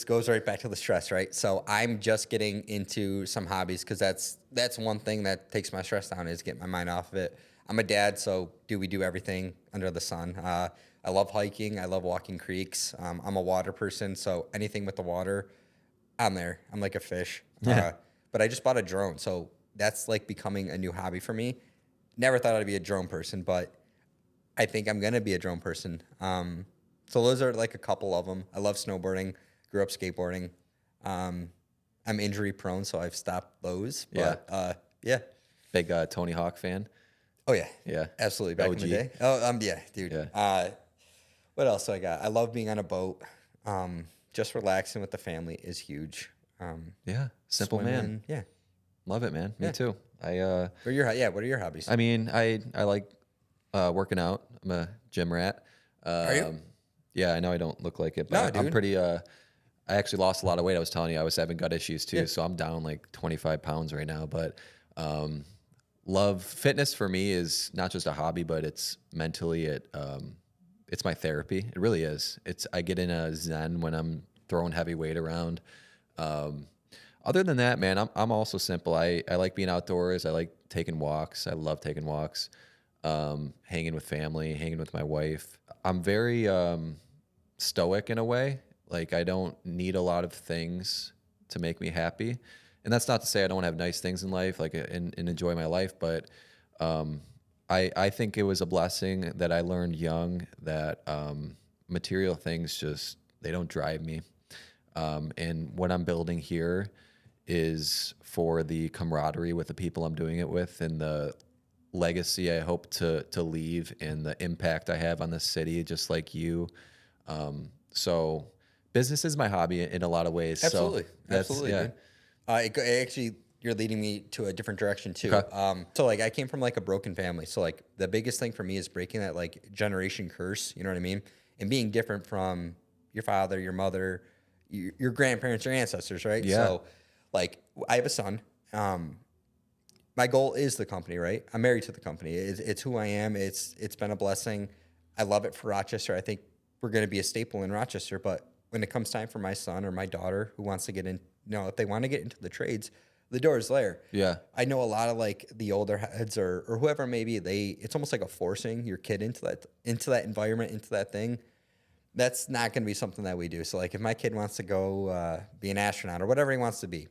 goes right back to the stress, right? So I'm just getting into some hobbies because that's one thing that takes my stress down, is get my mind off of it. I'm a dad, so we do everything under the sun. I love hiking. I love walking creeks. I'm a water person, so anything with the water, I'm there. I'm like a fish. Yeah. But I just bought a drone, so that's like becoming a new hobby for me. Never thought I'd be a drone person, but I think I'm going to be a drone person. So those are like a couple of them. I love snowboarding, grew up skateboarding. I'm injury prone, so I've stopped those. But, yeah. Big Tony Hawk fan? Oh, yeah. Yeah. Absolutely. Back in the day. Oh, yeah, dude. Yeah. What else do I got? I love being on a boat. Just relaxing with the family is huge. Yeah. Simple man. Swimming, yeah. Love it, man. Me Yeah. too. What are your hobbies? I mean, I like working out. I'm a gym rat. Are you? Yeah, I know I don't look like it, but No, I'm dude. pretty, I actually lost a lot of weight. I was telling you I was having gut issues too. Yeah. So I'm down like 25 pounds right now, but, love fitness for me is not just a hobby, but it's mentally, it's my therapy. It really is. I get in a zen when I'm throwing heavy weight around. Other than that, man, I'm also simple. I like being outdoors. I like taking walks. I love taking walks, hanging with family, hanging with my wife. I'm very stoic in a way. Like, I don't need a lot of things to make me happy. And that's not to say I don't have nice things in life, like, and enjoy my life. But I think it was a blessing that I learned young that material things just, they don't drive me. And what I'm building here is for the camaraderie with the people I'm doing it with, and the legacy I hope to leave, and the impact I have on the city, just like you. So business is my hobby in a lot of ways. Absolutely. So Absolutely, yeah. dude. Actually, you're leading me to a different direction too. Okay. So like, I came from like a broken family. So like, the biggest thing for me is breaking that like generation curse, you know what I mean? And being different from your father, your mother, your grandparents, your ancestors, right? Yeah. So like, I have a son. My goal is the company, right? I'm married to the company. It's who I am. It's been a blessing. I love it for Rochester. I think we're going to be a staple in Rochester. But when it comes time for my son or my daughter who wants to get in, if they want to get into the trades, the door is there. Yeah. I know a lot of like the older heads or whoever maybe it's almost like a forcing your kid into that environment, into that thing. That's not going to be something that we do. So like, if my kid wants to go be an astronaut or whatever he wants to be,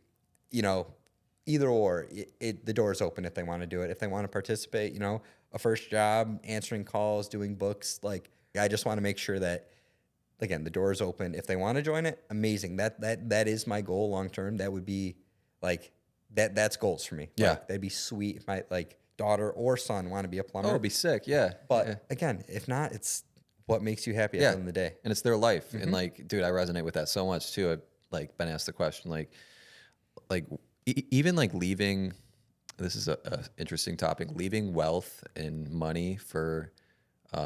either or, the door is open if they want to do it. If they want to participate, a first job, answering calls, doing books, like, I just want to make sure that, again, the door is open. If they want to join it, amazing. That is my goal long term. That would be like, that's goals for me. Yeah. Like, that'd be sweet if my like daughter or son want to be a plumber. Oh, it'd be sick. Yeah. But yeah. again, if not, it's what makes you happy at the end of the day. And it's their life. And like, dude, I resonate with that so much too. I've like been asked the question, like even like leaving, this is a interesting topic, leaving wealth and money for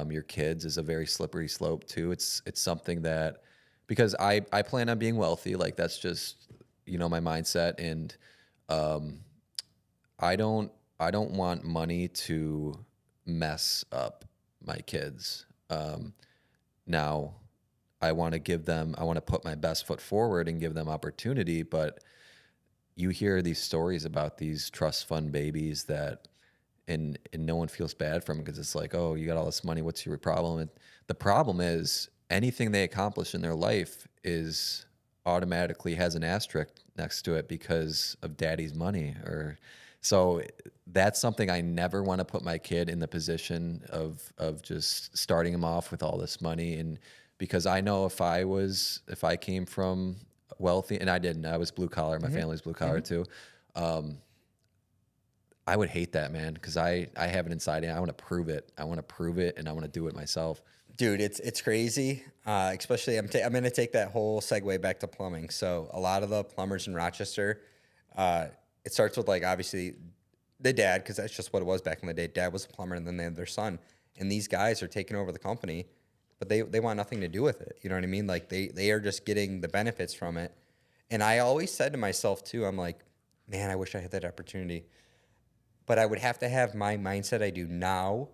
your kids is a very slippery slope too. It's something that, because I plan on being wealthy, like that's just, my mindset. And I don't want money to mess up my kids. Now I want to put my best foot forward and give them opportunity, but you hear these stories about these trust fund babies that, and no one feels bad for them because it's like, oh, you got all this money. What's your problem? And the problem is anything they accomplish in their life is automatically has an asterisk next to it because of daddy's money. Or so that's something I never want to put my kid in the position of just starting him off with all this money. And because I know if I came from wealthy, and I didn't, I was blue collar, my family's blue collar too. I would hate that, man, because I have it inside. I want to prove it. I want to prove it, and I want to do it myself. Dude, it's crazy. Especially, I'm going to take that whole segue back to plumbing. So a lot of the plumbers in Rochester, it starts with like obviously the dad, because that's just what it was back in the day. Dad was a plumber, and then they had their son. And these guys are taking over the company, but they want nothing to do with it. You know what I mean? Like they are just getting the benefits from it. And I always said to myself too, I'm like, man, I wish I had that opportunity. But I would have to have my mindset I do now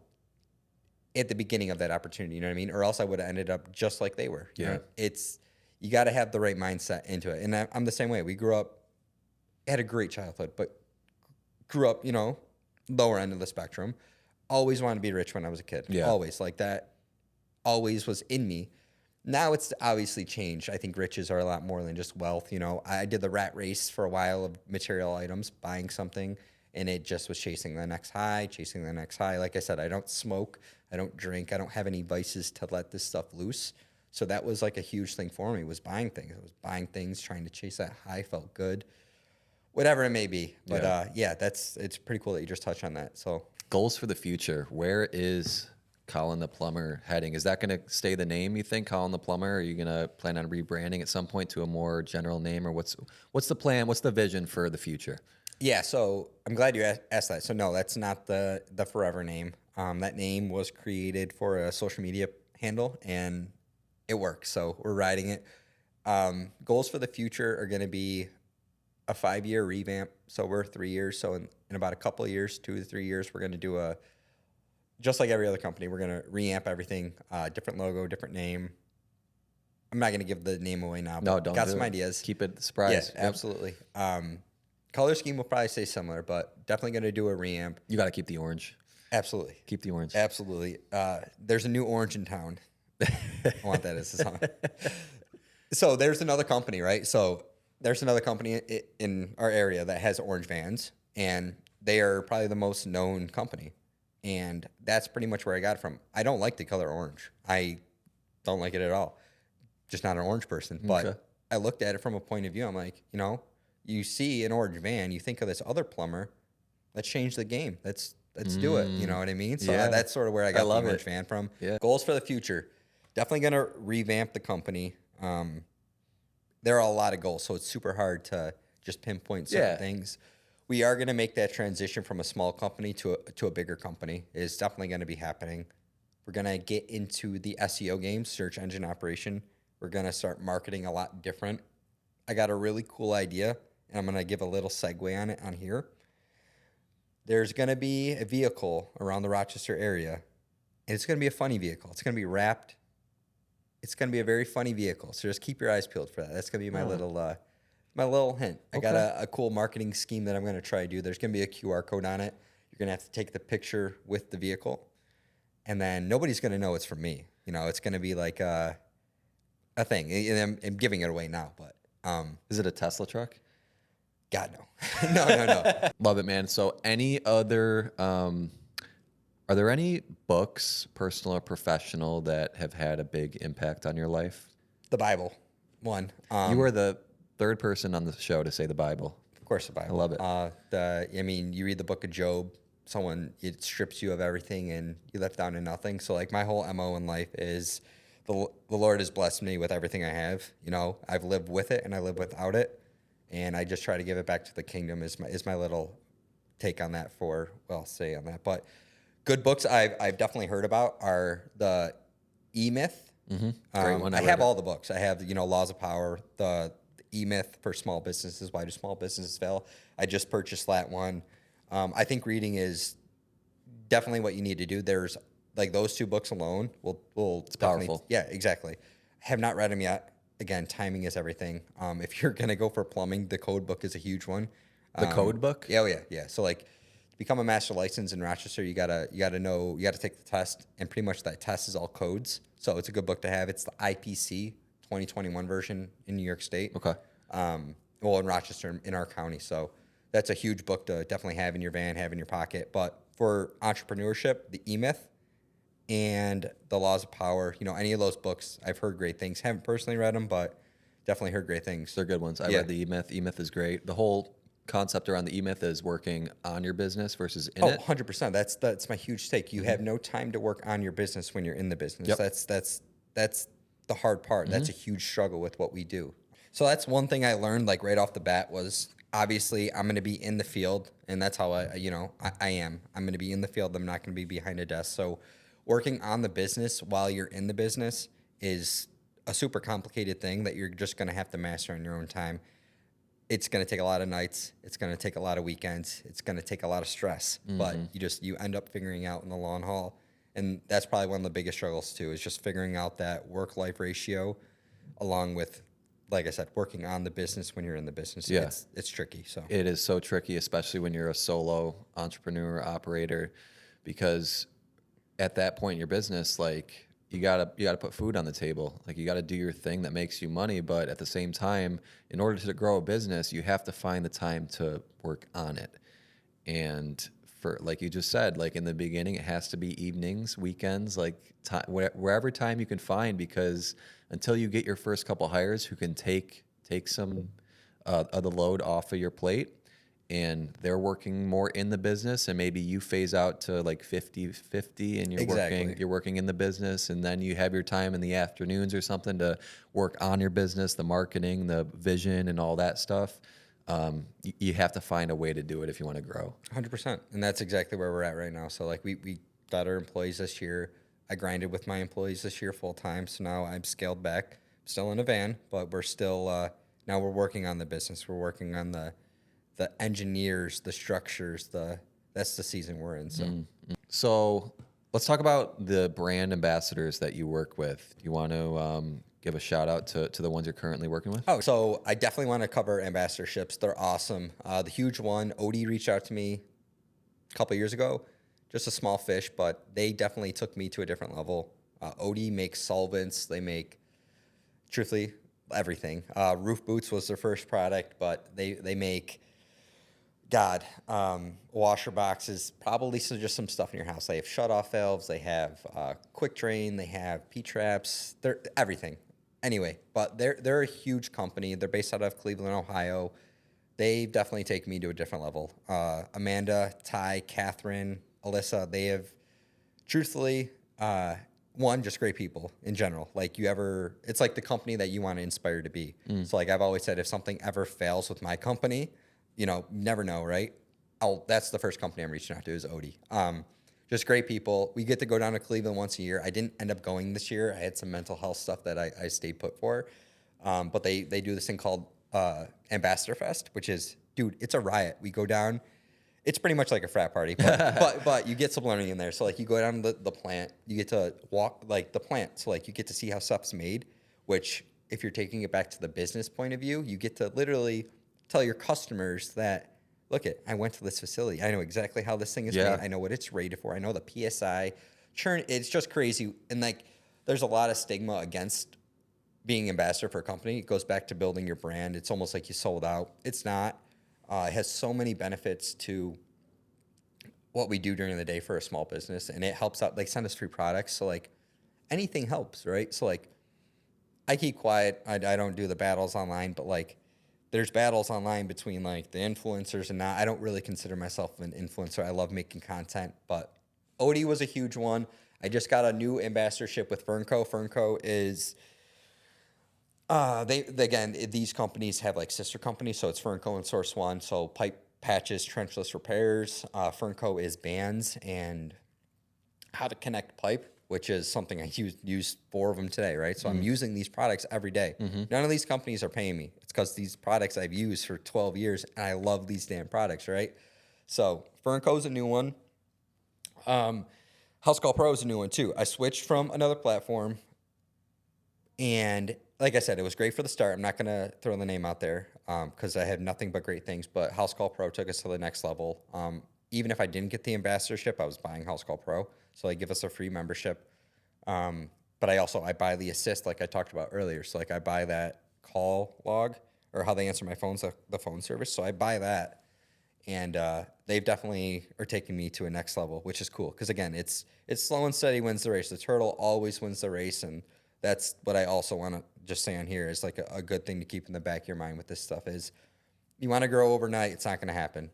at the beginning of that opportunity, you know what I mean? Or else I would have ended up just like they were. You know? You got to have the right mindset into it. And I'm the same way. We grew up, had a great childhood, but grew up, lower end of the spectrum. Always wanted to be rich when I was a kid. Yeah. Always. Like that always was in me. Now it's obviously changed. I think riches are a lot more than just wealth. I did the rat race for a while of material items, buying something, and it just was chasing the next high. Like I said, I don't smoke, I don't drink, I don't have any vices to let this stuff loose. So that was like a huge thing for me, was buying things. I was buying things, trying to chase that high, felt good, whatever it may be. But it's pretty cool that you just touched on that. So goals for the future. Where is Colin the Plumber heading? Is that going to stay the name, you think, Colin the Plumber? Are you going to plan on rebranding at some point to a more general name? Or what's the plan? What's the vision for the future? Yeah, so I'm glad you asked that. So no, that's not the forever name. That name was created for a social media handle, and it works. So we're riding it. Goals for the future are going to be a 5-year revamp. So we're 3 years. So in about a couple of years, 2 to 3 years, we're going to do just like every other company, we're going to reamp everything, different logo, different name. I'm not going to give the name away now. No, but don't. Got some ideas. Keep it a surprise. Yeah, absolutely. Color scheme will probably stay similar, but definitely going to do a reamp. You got to keep the orange. Absolutely. Keep the orange. Absolutely. There's a new orange in town. I want that as a song. So there's another company, right? So there's another company in our area that has orange vans, and they are probably the most known company. And that's pretty much where I got it from. I don't like the color orange. I don't like it at all. Just not an orange person. But I looked at it from a point of view. I'm like, you see an orange van, you think of this other plumber. Let's change the game. Let's do it. You know what I mean? So that's sort of where I got the orange van from. Yeah. Goals for the future. Definitely going to revamp the company. There are a lot of goals, so it's super hard to just pinpoint certain things. We are going to make that transition from a small company to a bigger company. It's definitely going to be happening. We're going to get into the SEO game, search engine operation. We're going to start marketing a lot different. I got a really cool idea, and I'm going to give a little segue on it on here. There's going to be a vehicle around the Rochester area, and it's going to be a funny vehicle. It's going to be wrapped. It's going to be a very funny vehicle, so just keep your eyes peeled for that. That's going to be my little hint. I got a cool marketing scheme that I'm going to try to do. There's going to be a QR code on it. You're going to have to take the picture with the vehicle, and then nobody's going to know it's from me. It's going to be like a thing. And I'm giving it away now, but is it a Tesla truck? God, no. No. Love it, man. So any other, are there any books, personal or professional, that have had a big impact on your life? The Bible, one. You were the third person on the show to say the Bible. Of course, the Bible. I love it. You read the book of Job, it strips you of everything and you left down to nothing. So like my whole MO in life is the Lord has blessed me with everything I have. I've lived with it and I live without it. And I just try to give it back to the kingdom is my little take on that say on that. But good books I've definitely heard about are the E-Myth. Mm-hmm. Great one. I have all the books. I have, Laws of Power, the E-Myth for small businesses. Why do small businesses fail? I just purchased that one. I think reading is definitely what you need to do. There's like those two books alone will it's powerful. Yeah, exactly. I have not read them yet. again, timing is everything. If you're gonna go for plumbing, the code book is a huge one. The code book? Yeah, oh yeah, yeah. So like, to become a master license in Rochester, you gotta take the test, and pretty much that test is all codes. So it's a good book to have. It's the IPC 2021 version in New York State. Okay. Well, in Rochester, in our county. So that's a huge book to definitely have in your van, have in your pocket. But for entrepreneurship, the E-Myth and the Laws of Power, you know, any of those books, I've heard great things. Haven't personally read them, but definitely heard great things. They're good ones. I read the E-Myth. E-Myth is great. The whole concept around the E-Myth is working on your business versus in it. 100%. That's my huge take. You have no time to work on your business when you're in the business. Yep. That's the hard part. That's a huge struggle with what we do. So that's one thing I learned like right off the bat was obviously I'm going to be in the field, and that's how I am. I'm going to be in the field. I'm not going to be behind a desk. So working on the business while you're in the business is a super complicated thing that you're just going to have to master on your own time. It's going to take a lot of nights. It's going to take a lot of weekends. It's going to take a lot of stress, but you end up figuring out in the long haul. And that's probably one of the biggest struggles too, is just figuring out that work-life ratio along with, like I said, working on the business when you're in the business. Yeah. It's tricky. So It is so tricky, especially when you're a solo entrepreneur operator, because at that point in your business, like you gotta put food on the table. Like you gotta do your thing that makes you money, but at the same time, in order to grow a business, you have to find the time to work on it. And for like you just said, like in the beginning, it has to be evenings, weekends, like wherever time you can find, because until you get your first couple hires who can take some of the load off of your plate, and they're working more in the business, and maybe you phase out to like 50-50 and you're working in the business, and then you have your time in the afternoons or something to work on your business, the marketing, the vision, and all that stuff. You have to find a way to do it if you want to grow. 100%. And that's exactly where we're at right now. So like we got our employees this year. I grinded with my employees this year full time. So now I'm scaled back. I'm still in a van, but we're still, now we're working on the business. We're working on the engineers, the structures, that's the season we're in. So, So let's talk about the brand ambassadors that you work with. Do you want to give a shout out to the ones you're currently working with? Oh, so I definitely want to cover ambassadorships. They're awesome. The huge one, Odie reached out to me a couple years ago, just a small fish, but they definitely took me to a different level. Odie makes solvents. They make, truthfully, everything. Roof boots was their first product, but they make, washer boxes, probably just some stuff in your house. They have shut-off valves. They have quick drain. They have P-traps. They're everything. Anyway, but they're a huge company. They're based out of Cleveland, Ohio. They definitely take me to a different level. Amanda, Ty, Catherine, Alyssa, they have, truthfully, one, just great people in general. Like it's like the company that you want to inspire to be. So like I've always said, if something ever fails with my company, you never know, right? That's the first company I'm reaching out to is Odie. Just great people. We get to go down to Cleveland once a year. I didn't end up going this year. I had some mental health stuff that I stayed put for. But they do this thing called Ambassador Fest, which is, dude, it's a riot. We go down. It's pretty much like a frat party, but you get some learning in there. So like you go down to the plant, you get to walk like the plant. So like you get to see how stuff's made, which if you're taking it back to the business point of view, you get to literally tell your customers that, I went to this facility. I know exactly how this thing is made. I know what it's rated for. I know the PSI churn. It's just crazy. And like, there's a lot of stigma against being ambassador for a company. It goes back to building your brand. It's almost like you sold out. It's not. It has so many benefits to what we do during the day for a small business. And it helps out, like send us free products. So like anything helps, right? So like I keep quiet. I don't do the battles online, but like, there's battles online between like the influencers and not. I don't really consider myself an influencer. I love making content, but Odie was a huge one. I just got a new ambassadorship with Fernco. Fernco is, these companies have like sister companies. So it's Fernco and Source One. So pipe patches, trenchless repairs. Fernco is bands and how to connect pipe, which is something I use 4 of them today, right? So I'm using these products every day. None of these companies are paying me. It's because these products I've used for 12 years, and I love these damn products, right? So Fernco's a new one. House Call Pro is a new one, too. I switched from another platform, and like I said, it was great for the start. I'm not going to throw the name out there because I had nothing but great things. But House Call Pro took us to the next level. Even if I didn't get the ambassadorship, I was buying House Call Pro. So they give us a free membership. But I buy the assist like I talked about earlier. So like I buy that call log or how they answer my phones, the phone service. So I buy that. And they've definitely are taking me to a next level, which is cool. Because again, it's slow and steady wins the race. The turtle always wins the race. And that's what I also want to just say on here is like a good thing to keep in the back of your mind with this stuff is you want to grow overnight. It's not going to happen.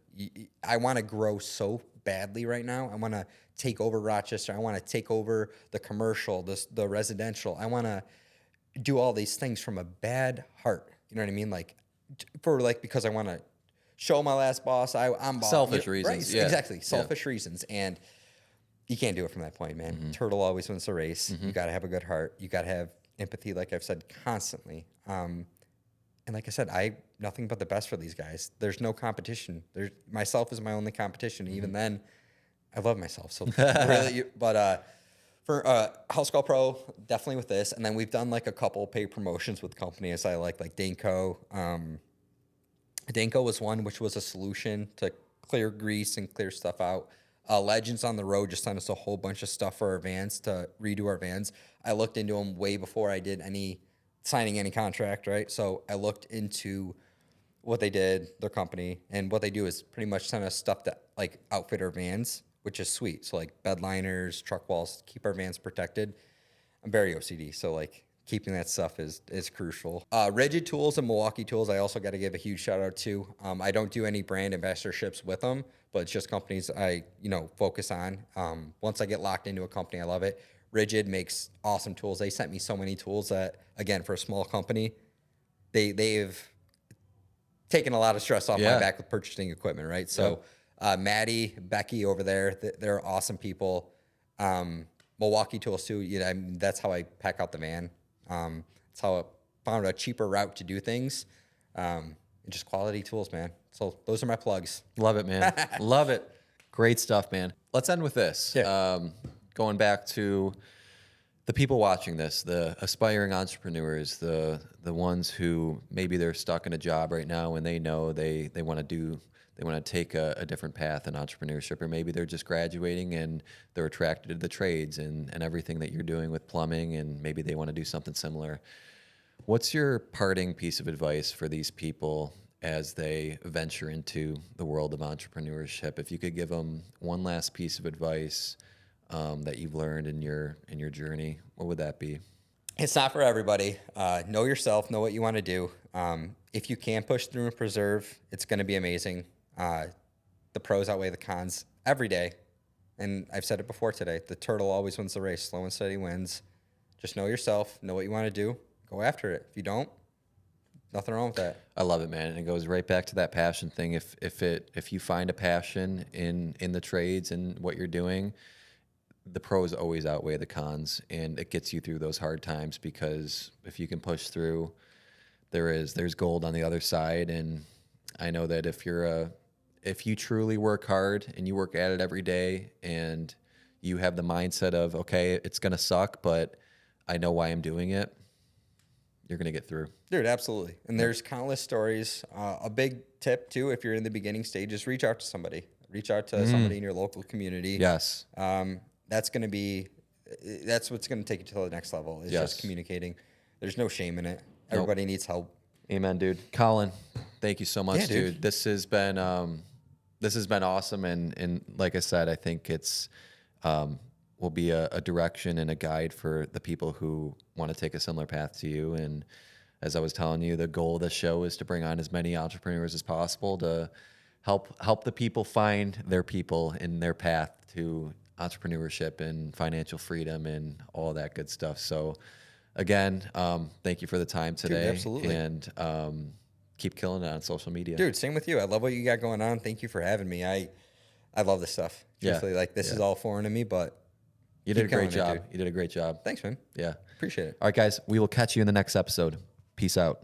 I want to grow so badly right now. I want to take over Rochester. I want to take over the commercial, the residential. I want to do all these things from a bad heart. You know what I mean? Like because I want to show my last boss I'm boss. Selfish reasons. Right? Yeah. Exactly. Selfish reasons. And you can't do it from that point, man. Mm-hmm. Turtle always wins the race. You got to have a good heart. You got to have empathy, like I've said constantly. And like I said, nothing but the best for these guys. There's no competition. Myself is my only competition. Even then, I love myself. So really, for House Call Pro, definitely with this. And then we've done like a couple paid promotions with companies I like Danco. Danco was one, which was a solution to clear grease and clear stuff out. Legends on the Road just sent us a whole bunch of stuff for our vans to redo our vans. I looked into them way before I did signing any contract, right? So I looked into what they did, their company, and what they do is pretty much send us stuff that like outfit our vans, which is sweet. So like bed liners, truck walls, keep our vans protected. I'm very OCD, so like keeping that stuff is crucial. Rigid Tools and Milwaukee Tools, I also got to give a huge shout out to. I don't do any brand ambassadorships with them, but it's just companies I focus on. Once I get locked into a company, I love it. Rigid makes awesome tools. They sent me so many tools that, again, for a small company, they've taken a lot of stress off my back with purchasing equipment, right? So Maddie, Becky over there, they're awesome people. Milwaukee Tools too. That's how I pack out the van. That's how I found a cheaper route to do things. Just quality tools, man. So those are my plugs. Love it, man. Love it. Great stuff, man. Let's end with this. Yeah. Going back to the people watching this, the aspiring entrepreneurs, the ones who maybe they're stuck in a job right now and they know they want to take a different path in entrepreneurship, or maybe they're just graduating and they're attracted to the trades and everything that you're doing with plumbing, and maybe they want to do something similar. What's your parting piece of advice for these people as they venture into the world of entrepreneurship? If you could give them one last piece of advice that you've learned in your journey, what would that be? It's not for everybody. Know yourself, know what you want to do. If you can push through and persevere, it's going to be amazing. The pros outweigh the cons every day. And I've said it before today, the turtle always wins the race. Slow and steady wins. Just know yourself, know what you want to do, go after it. If you don't, nothing wrong with that. I love it, man. And it goes right back to that passion thing. If you find a passion in the trades and what you're doing, the pros always outweigh the cons, and it gets you through those hard times, because if you can push through, there's gold on the other side. And I know that if you truly work hard and you work at it every day and you have the mindset of, okay, it's going to suck, but I know why I'm doing it, you're going to get through. Dude, absolutely. And there's countless stories. A big tip too, if you're in the beginning stages, reach out to somebody. Reach out to somebody in your local community. Yes. That's what's going to take you to the next level is just communicating. There's no shame in it. Everybody needs help. Amen, dude. Colin, thank you so much, Yeah, dude. This has been awesome, and like I said, I think it's will be a direction and a guide for the people who want to take a similar path to you. And as I was telling you, the goal of the show is to bring on as many entrepreneurs as possible to help the people find their people in their path to entrepreneurship and financial freedom and all that good stuff. So again, thank you for the time today. Dude, absolutely. And keep killing it on social media. Dude, same with you. I love what you got going on. Thank you for having me. I love this stuff. Truthfully, this is all foreign to me, but you did a great killing it, job. dude. You did a great job. Thanks, man. Yeah. Appreciate it. All right, guys, we will catch you in the next episode. Peace out.